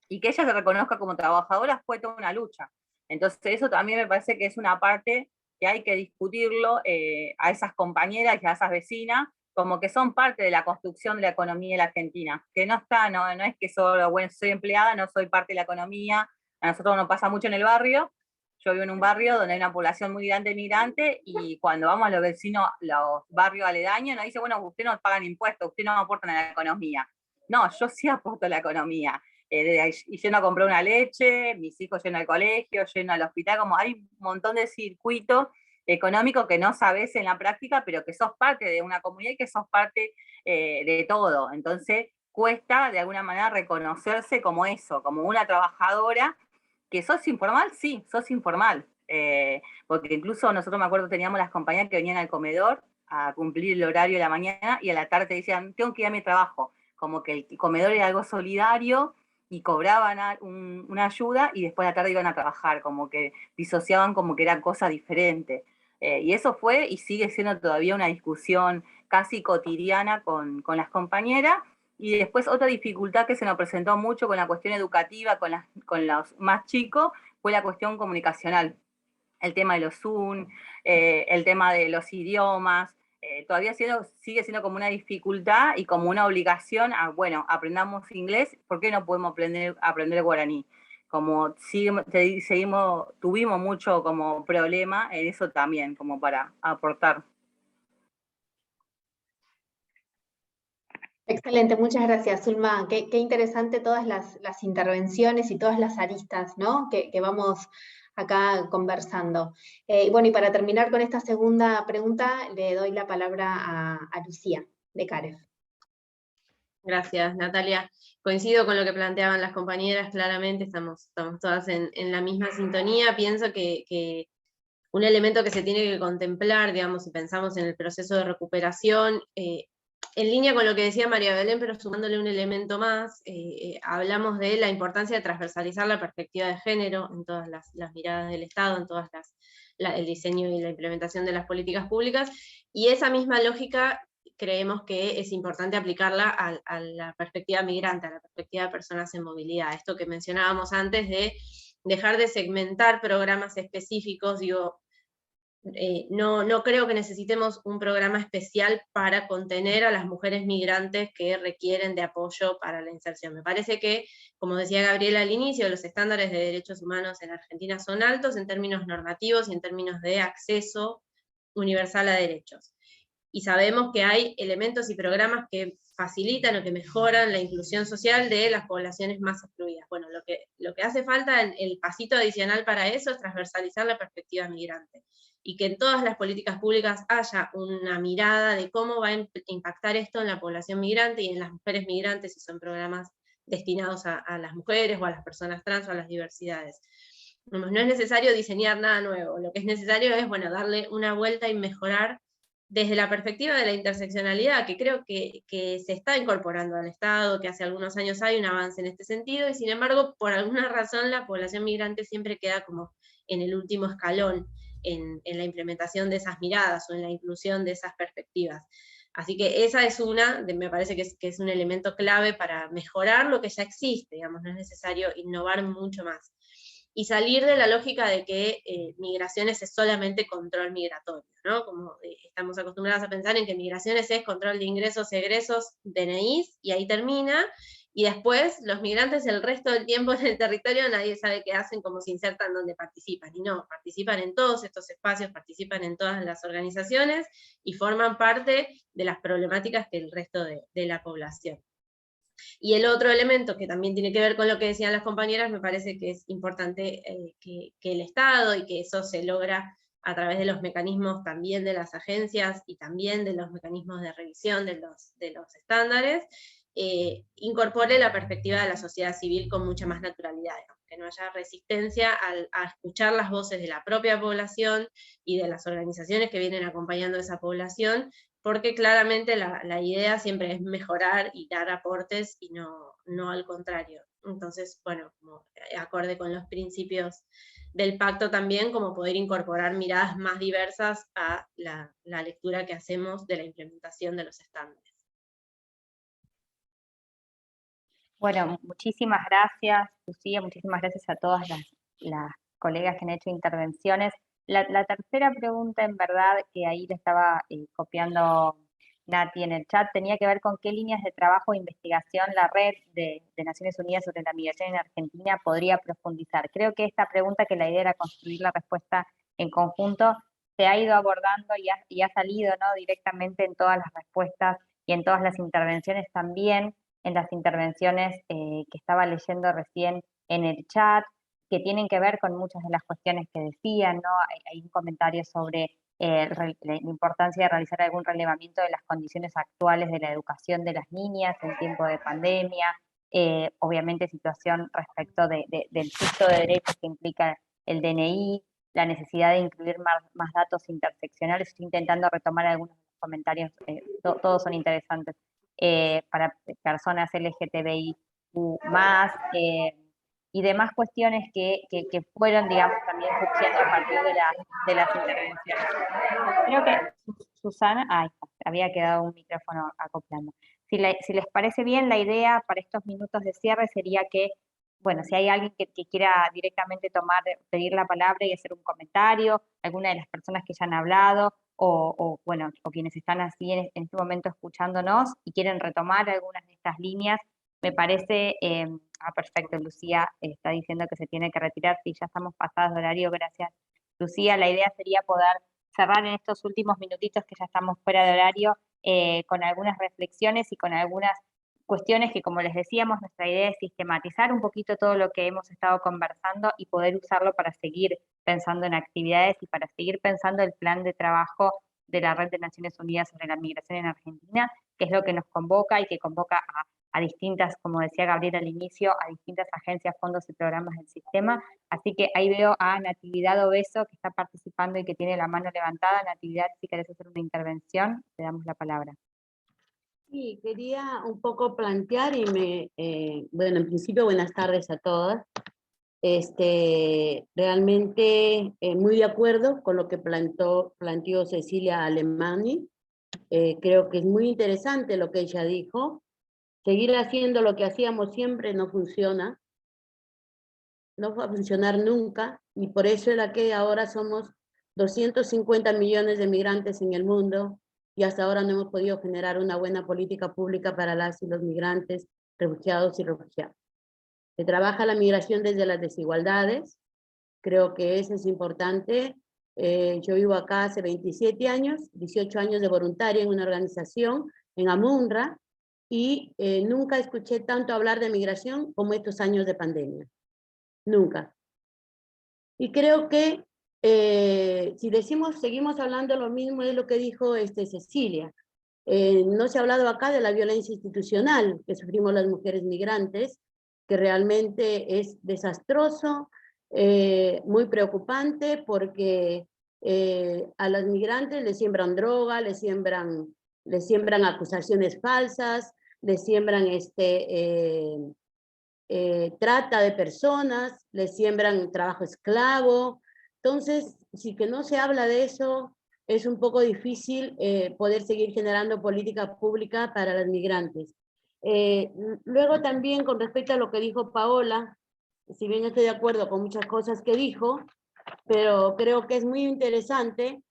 Y que ella se reconozca como trabajadora fue toda una lucha. Entonces eso también me parece que es una parte que hay que discutirlo a esas compañeras y a esas vecinas, como que son parte de la construcción de la economía de la Argentina, que no es que solo, bueno, soy empleada, no soy parte de la economía. A nosotros nos pasa mucho en el barrio. Yo vivo en un barrio donde hay una población muy grande de migrantes, y cuando vamos a los vecinos, los barrios aledaños, nos dicen, bueno, ustedes no pagan impuestos, ustedes no aportan a la economía. No, yo sí aporto a la economía. Y lleno a comprar una leche, mis hijos lleno al colegio, lleno al hospital, como hay un montón de circuitos económicos que no sabes en la práctica, pero que sos parte de una comunidad y que sos parte de todo. Entonces cuesta de alguna manera reconocerse como eso, como una trabajadora. ¿Que sos informal? Sí, sos informal. Porque incluso nosotros, me acuerdo, teníamos las compañeras que venían al comedor a cumplir el horario de la mañana, y a la tarde te decían, tengo que ir a mi trabajo. Como que el comedor era algo solidario, y cobraban una ayuda, y después de la tarde iban a trabajar, como que disociaban como que eran cosas diferentes. Y eso fue y sigue siendo todavía una discusión casi cotidiana con las compañeras. Y después otra dificultad que se nos presentó mucho con la cuestión educativa, con los más chicos, fue la cuestión comunicacional. El tema de los Zoom, el tema de los idiomas, todavía sigue siendo como una dificultad y como una obligación a, bueno, aprendamos inglés, ¿por qué no podemos aprender guaraní? Como tuvimos mucho como problema en eso también, como para aportar. Excelente, muchas gracias, Zulma. Qué interesante todas las intervenciones y todas las aristas, ¿no?, que vamos acá conversando. Bueno, y para terminar con esta segunda pregunta, le doy la palabra a Lucía, de CAREF. Gracias, Natalia. Coincido con lo que planteaban las compañeras, claramente estamos todas en la misma sintonía. Pienso que un elemento que se tiene que contemplar, digamos, si pensamos en el proceso de recuperación, en línea con lo que decía María Belén, pero sumándole un elemento más, hablamos de la importancia de transversalizar la perspectiva de género en todas las miradas del Estado, en todas el diseño y la implementación de las políticas públicas, y esa misma lógica creemos que es importante aplicarla a la perspectiva migrante, a la perspectiva de personas en movilidad. Esto que mencionábamos antes de dejar de segmentar programas específicos, digo, no creo que necesitemos un programa especial para contener a las mujeres migrantes que requieren de apoyo para la inserción. Me parece que, como decía Gabriela al inicio, los estándares de derechos humanos en Argentina son altos en términos normativos y en términos de acceso universal a derechos. Y sabemos que hay elementos y programas que facilitan o que mejoran la inclusión social de las poblaciones más excluidas. Bueno, lo que hace falta, el pasito adicional para eso, es transversalizar la perspectiva migrante, y que en todas las políticas públicas haya una mirada de cómo va a impactar esto en la población migrante y en las mujeres migrantes, si son programas destinados a las mujeres o a las personas trans o a las diversidades. No es necesario diseñar nada nuevo, lo que es necesario es, bueno, darle una vuelta y mejorar desde la perspectiva de la interseccionalidad, que creo que se está incorporando al Estado, que hace algunos años hay un avance en este sentido, y sin embargo, por alguna razón, la población migrante siempre queda como en el último escalón en la implementación de esas miradas o en la inclusión de esas perspectivas. Así que esa es me parece que es un elemento clave para mejorar lo que ya existe, digamos, no es necesario innovar mucho más. Y salir de la lógica de que migraciones es solamente control migratorio, ¿no? Como estamos acostumbrados a pensar en que migraciones es control de ingresos, egresos, DNIs, y ahí termina, y después los migrantes el resto del tiempo en el territorio nadie sabe qué hacen, cómo se insertan, dónde participan, y no, participan en todos estos espacios, participan en todas las organizaciones, y forman parte de las problemáticas que el resto de la población. Y el otro elemento que también tiene que ver con lo que decían las compañeras, me parece que es importante que el Estado, y que eso se logra a través de los mecanismos también de las agencias y también de los mecanismos de revisión de los estándares, incorpore la perspectiva de la sociedad civil con mucha más naturalidad, digamos, que no haya resistencia a escuchar las voces de la propia población y de las organizaciones que vienen acompañando a esa población, porque claramente la idea siempre es mejorar y dar aportes y no al contrario. Entonces, bueno, como acorde con los principios del pacto también, como poder incorporar miradas más diversas a la lectura que hacemos de la implementación de los estándares. Bueno, muchísimas gracias, Lucía, muchísimas gracias a todas las colegas que han hecho intervenciones. La tercera pregunta, en verdad, que ahí le estaba copiando Nati en el chat, tenía que ver con qué líneas de trabajo e investigación la red de Naciones Unidas sobre la migración en Argentina podría profundizar. Creo que esta pregunta, que la idea era construir la respuesta en conjunto, se ha ido abordando y ha salido, ¿no?, directamente en todas las respuestas y en todas las intervenciones también, en las intervenciones que estaba leyendo recién en el chat, que tienen que ver con muchas de las cuestiones que decían, ¿no? Hay un comentario sobre la importancia de realizar algún relevamiento de las condiciones actuales de la educación de las niñas en tiempo de pandemia, obviamente situación respecto del susto de derechos que implica el DNI, la necesidad de incluir más datos interseccionales. Estoy intentando retomar algunos de los comentarios, todos son interesantes. Para personas LGTBIQ+, y demás cuestiones que fueron, digamos, también surgiendo a partir de las intervenciones. Creo que Susana, había quedado un micrófono acoplando. Si les parece bien, la idea para estos minutos de cierre sería que, bueno, si hay alguien que quiera directamente pedir la palabra y hacer un comentario, alguna de las personas que ya han hablado, o quienes están así en este momento escuchándonos y quieren retomar algunas de estas líneas, me parece, perfecto, Lucía está diciendo que se tiene que retirar, sí, ya estamos pasados de horario, gracias, Lucía. La idea sería poder cerrar en estos últimos minutitos que ya estamos fuera de horario, con algunas reflexiones y con algunas cuestiones que, como les decíamos, nuestra idea es sistematizar un poquito todo lo que hemos estado conversando y poder usarlo para seguir pensando en actividades y para seguir pensando el plan de trabajo de la Red de Naciones Unidas sobre la Migración en Argentina, que es lo que nos convoca y que convoca a distintas, como decía Gabriela al inicio, a distintas agencias, fondos y programas del sistema. Así que ahí veo a Natividad Obeso, que está participando y que tiene la mano levantada. Natividad, si querés hacer una intervención, te damos la palabra. Sí, quería un poco plantear bueno, en principio buenas tardes a todas. Realmente muy de acuerdo con lo que planteó Cecilia Alemany. Creo que es muy interesante lo que ella dijo. Seguir haciendo lo que hacíamos siempre no funciona. No va a funcionar nunca, y por eso es que ahora somos 250 millones de migrantes en el mundo, y hasta ahora no hemos podido generar una buena política pública para las y los migrantes, refugiados y refugiadas. Se trabaja la migración desde las desigualdades, creo que eso es importante. Yo vivo acá hace 27 años, 18 años de voluntaria en una organización, en Amunra, y nunca escuché tanto hablar de migración como estos años de pandemia. Nunca. Y creo que si seguimos hablando lo mismo es lo que dijo Cecilia. No se ha hablado acá de la violencia institucional que sufrimos las mujeres migrantes, que realmente es desastroso, muy preocupante, porque a las migrantes les siembran droga, les siembran acusaciones falsas, les siembran trata de personas, les siembran trabajo esclavo. Entonces, si que no se habla de eso, es un poco difícil poder seguir generando política pública para las migrantes. Luego también, con respecto a lo que dijo Paola, si bien estoy de acuerdo con muchas cosas que dijo, pero creo que es muy interesante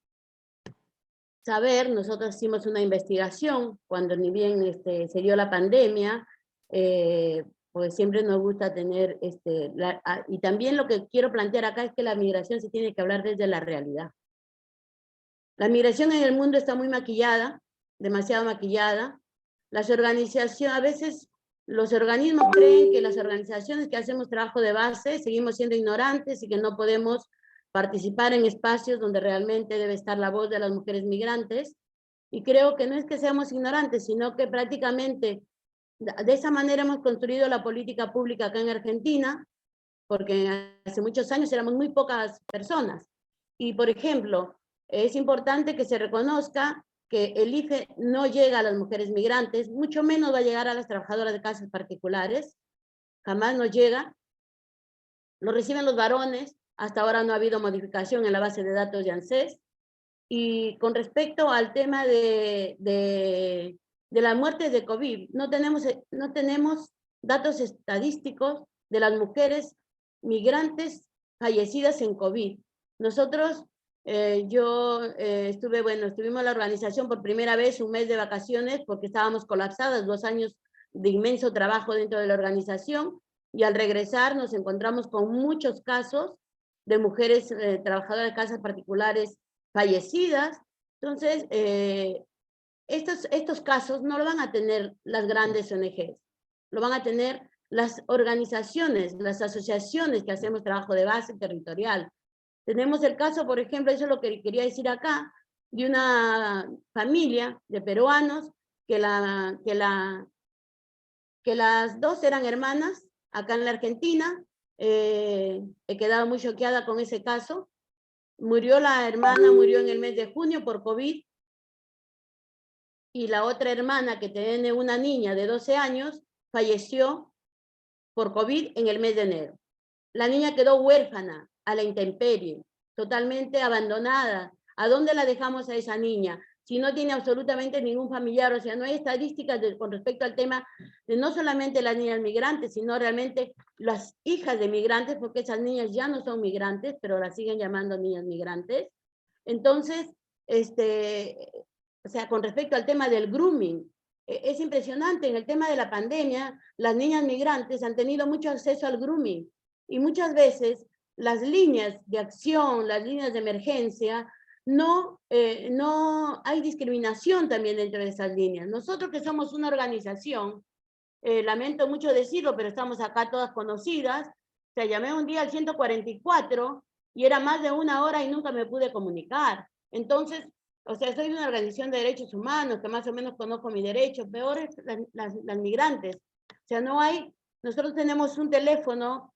saber, nosotros hicimos una investigación cuando ni bien se dio la pandemia, pues siempre nos gusta tener, y también lo que quiero plantear acá es que la migración se tiene que hablar desde la realidad. La migración en el mundo está muy maquillada, demasiado maquillada. Las organizaciones, a veces los organismos creen que las organizaciones que hacemos trabajo de base seguimos siendo ignorantes y que no podemos participar en espacios donde realmente debe estar la voz de las mujeres migrantes. Y creo que no es que seamos ignorantes, sino que prácticamente de esa manera hemos construido la política pública acá en Argentina, porque hace muchos años éramos muy pocas personas. Y, por ejemplo, es importante que se reconozca que el IFE no llega a las mujeres migrantes, mucho menos va a llegar a las trabajadoras de casas particulares, jamás nos llega. Lo reciben los varones, hasta ahora no ha habido modificación en la base de datos de ANSES. Y con respecto al tema de las muertes de COVID, no tenemos datos estadísticos de las mujeres migrantes fallecidas en COVID. Nosotros, estuvimos en la organización por primera vez un mes de vacaciones porque estábamos colapsadas, 2 años de inmenso trabajo dentro de la organización, y al regresar nos encontramos con muchos casos de mujeres trabajadoras de casas particulares fallecidas. Entonces, estos casos no lo van a tener las grandes ONGs, lo van a tener las organizaciones, las asociaciones que hacemos trabajo de base territorial. Tenemos el caso, por ejemplo, eso es lo que quería decir acá, de una familia de peruanos que las dos eran hermanas acá en la Argentina. He quedado muy choqueada con ese caso. Murió la hermana, murió en el mes de junio por COVID, y la otra hermana, que tiene una niña de 12 años, falleció por COVID en el mes de enero. La niña quedó huérfana, a la intemperie, totalmente abandonada. ¿A dónde la dejamos a esa niña? Si no tiene absolutamente ningún familiar, o sea, no hay estadísticas con respecto al tema de no solamente las niñas migrantes, sino realmente las hijas de migrantes, porque esas niñas ya no son migrantes, pero las siguen llamando niñas migrantes. Entonces, o sea, con respecto al tema del grooming, es impresionante. En el tema de la pandemia, las niñas migrantes han tenido mucho acceso al grooming, y muchas veces las líneas de acción, las líneas de emergencia, no hay discriminación también dentro de esas líneas. Nosotros, que somos una organización, lamento mucho decirlo, pero estamos acá todas conocidas, o sea, llamé un día al 144 y era más de 1 hora y nunca me pude comunicar. Entonces, O sea, soy de una organización de derechos humanos, que más o menos conozco mis derechos, peor es las migrantes. O sea, no hay, nosotros tenemos un teléfono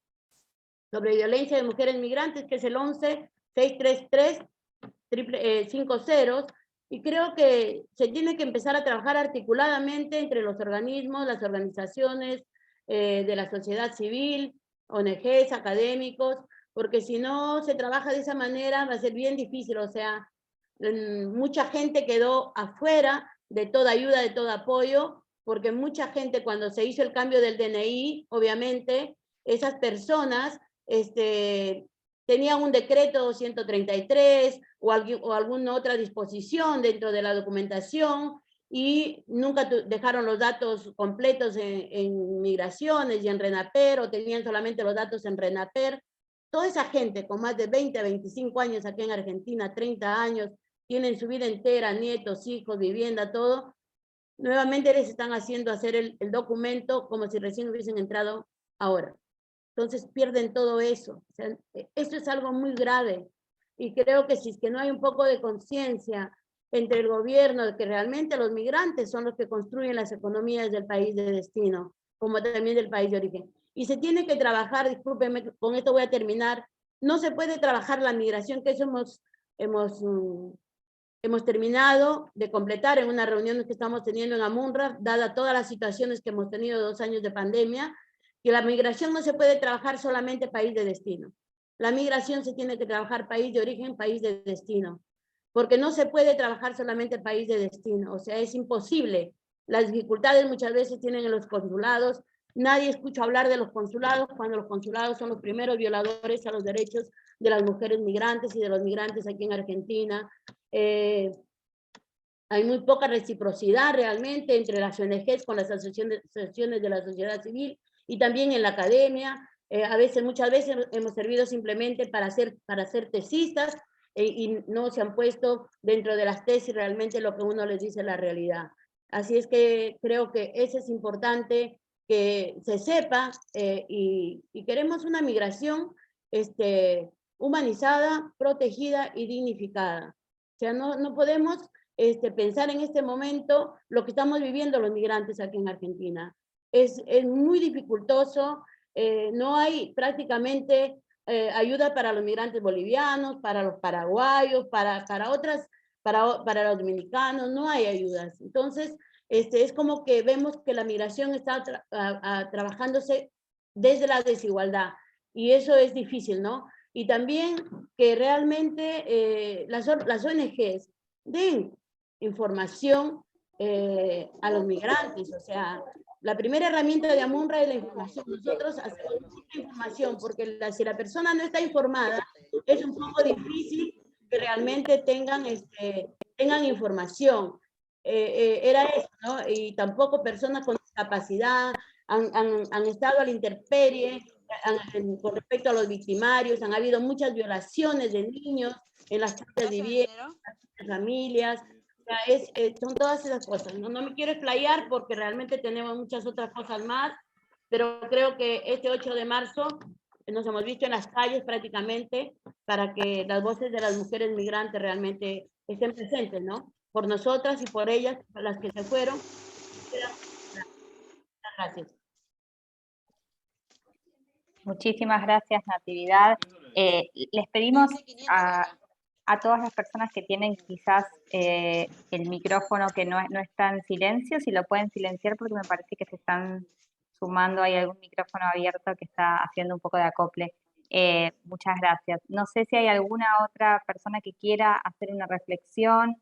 sobre violencia de mujeres migrantes, que es el 11-633-50, y creo que se tiene que empezar a trabajar articuladamente entre los organismos, las organizaciones de la sociedad civil, ONGs, académicos, porque si no se trabaja de esa manera va a ser bien difícil. O sea, mucha gente quedó afuera de toda ayuda, de todo apoyo, porque mucha gente, cuando se hizo el cambio del DNI, obviamente, esas personas tenían un decreto 133 o alguna otra disposición dentro de la documentación, y nunca dejaron los datos completos en migraciones y en RENAPER, o tenían solamente los datos en RENAPER. Toda esa gente con más de 20 a 25 años aquí en Argentina, 30 años, tienen su vida entera, nietos, hijos, vivienda, todo, nuevamente les están haciendo hacer el documento como si recién hubiesen entrado ahora. Entonces pierden todo eso. O sea, esto es algo muy grave, y creo que si es que no hay un poco de conciencia entre el gobierno de que realmente los migrantes son los que construyen las economías del país de destino, como también del país de origen. Y se tiene que trabajar, discúlpenme, con esto voy a terminar, no se puede trabajar la migración, que eso hemos terminado de completar en una reunión que estamos teniendo en AMUNRA, dada todas las situaciones que hemos tenido 2 años de pandemia, que la migración no se puede trabajar solamente país de destino. La migración se tiene que trabajar país de origen, país de destino, porque no se puede trabajar solamente país de destino. O sea, es imposible. Las dificultades muchas veces tienen en los consulados. Nadie escucha hablar de los consulados, cuando los consulados son los primeros violadores a los derechos de las mujeres migrantes y de los migrantes aquí en Argentina. Hay muy poca reciprocidad realmente entre las ONGs con las asociaciones de la sociedad civil, y también en la academia. Muchas veces hemos servido simplemente para ser tesistas, y no se han puesto dentro de las tesis realmente lo que uno les dice la realidad. Así es que creo que eso es importante que se sepa, y queremos una migración humanizada, protegida y dignificada. O sea, no podemos pensar en este momento lo que estamos viviendo los migrantes aquí en Argentina. Es muy dificultoso, no hay prácticamente ayuda para los migrantes bolivianos, para los paraguayos, para los dominicanos, no hay ayudas. Entonces, es como que vemos que la migración está trabajándose desde la desigualdad, y eso es difícil, ¿no? Y también que realmente las ONGs den información a los migrantes. O sea, la primera herramienta de AMUNRA es la información. Nosotros hacemos mucha información, porque si la persona no está informada, es un poco difícil que realmente tengan información. Era eso, ¿no? Y tampoco personas con discapacidad han estado a la intemperie con respecto a los victimarios. Han habido muchas violaciones de niños en las casas de vivienda, en las familias. O sea, son todas esas cosas. No me quiero explayar porque realmente tenemos muchas otras cosas más, pero creo que este 8 de marzo nos hemos visto en las calles prácticamente para que las voces de las mujeres migrantes realmente estén presentes, ¿no? Por nosotras y por ellas, por las que se fueron. Gracias. Muchísimas gracias, Natividad. Les pedimos a todas las personas que tienen quizás el micrófono que no está en silencio, si lo pueden silenciar, porque me parece que se están sumando, hay algún micrófono abierto que está haciendo un poco de acople. Muchas gracias. No sé si hay alguna otra persona que quiera hacer una reflexión,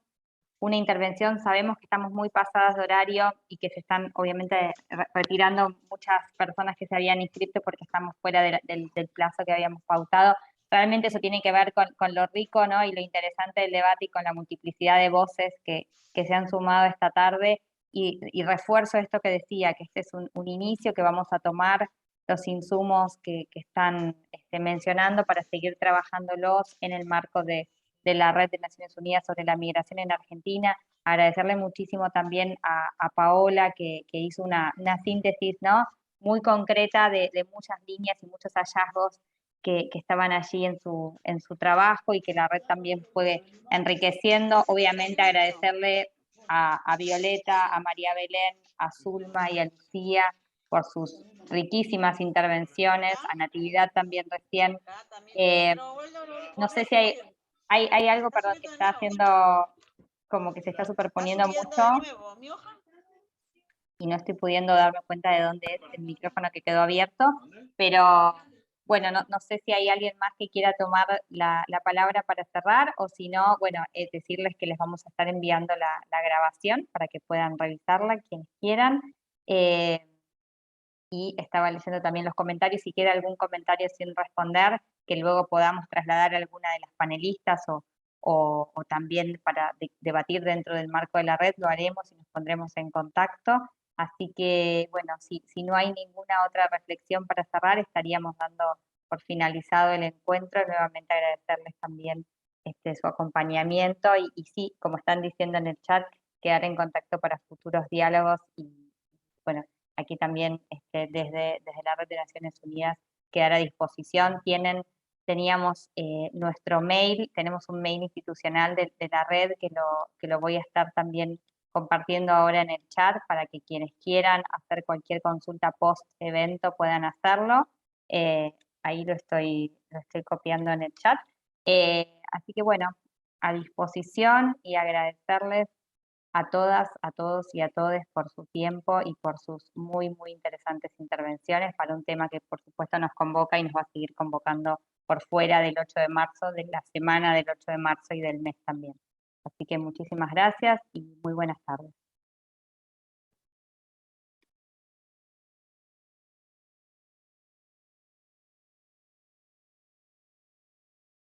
una intervención. Sabemos que estamos muy pasadas de horario y que se están obviamente retirando muchas personas que se habían inscrito porque estamos fuera del plazo que habíamos pautado. Realmente eso tiene que ver con lo rico, ¿no? Y lo interesante del debate, y con la multiplicidad de voces que se han sumado esta tarde, y refuerzo esto que decía, que este es un inicio, que vamos a tomar los insumos que están mencionando para seguir trabajándolos en el marco de la Red de Naciones Unidas sobre la Migración en Argentina. Agradecerle muchísimo también a Paola, que hizo una síntesis, ¿no?, muy concreta de muchas líneas y muchos hallazgos que estaban allí en su trabajo y que la red también fue enriqueciendo. Obviamente agradecerle a Violeta, a María Belén, a Zulma y a Lucía por sus riquísimas intervenciones, a Natividad también recién. No sé si hay algo, perdón, que está haciendo como que se está superponiendo mucho y no estoy pudiendo darme cuenta de dónde es el micrófono que quedó abierto, pero bueno, no sé si hay alguien más que quiera tomar la palabra para cerrar, o si no, bueno, decirles que les vamos a estar enviando la grabación para que puedan revisarla quienes quieran. Y estaba leyendo también los comentarios, si queda algún comentario sin responder, que luego podamos trasladar a alguna de las panelistas o también para debatir dentro del marco de la red, lo haremos y nos pondremos en contacto. Así que, bueno, si no hay ninguna otra reflexión para cerrar, estaríamos dando por finalizado el encuentro. Nuevamente agradecerles también su acompañamiento y sí, como están diciendo en el chat, quedar en contacto para futuros diálogos y, bueno, aquí también desde la Red de Naciones Unidas quedar a disposición. Teníamos nuestro mail, tenemos un mail institucional de la red que lo voy a estar también compartiendo ahora en el chat para que quienes quieran hacer cualquier consulta post-evento puedan hacerlo. Ahí lo estoy copiando en el chat. Así que bueno, a disposición y agradecerles a todas, a todos y a todes por su tiempo y por sus muy, muy interesantes intervenciones para un tema que por supuesto nos convoca y nos va a seguir convocando por fuera del 8 de marzo, de la semana del 8 de marzo y del mes también. Así que muchísimas gracias y muy buenas tardes.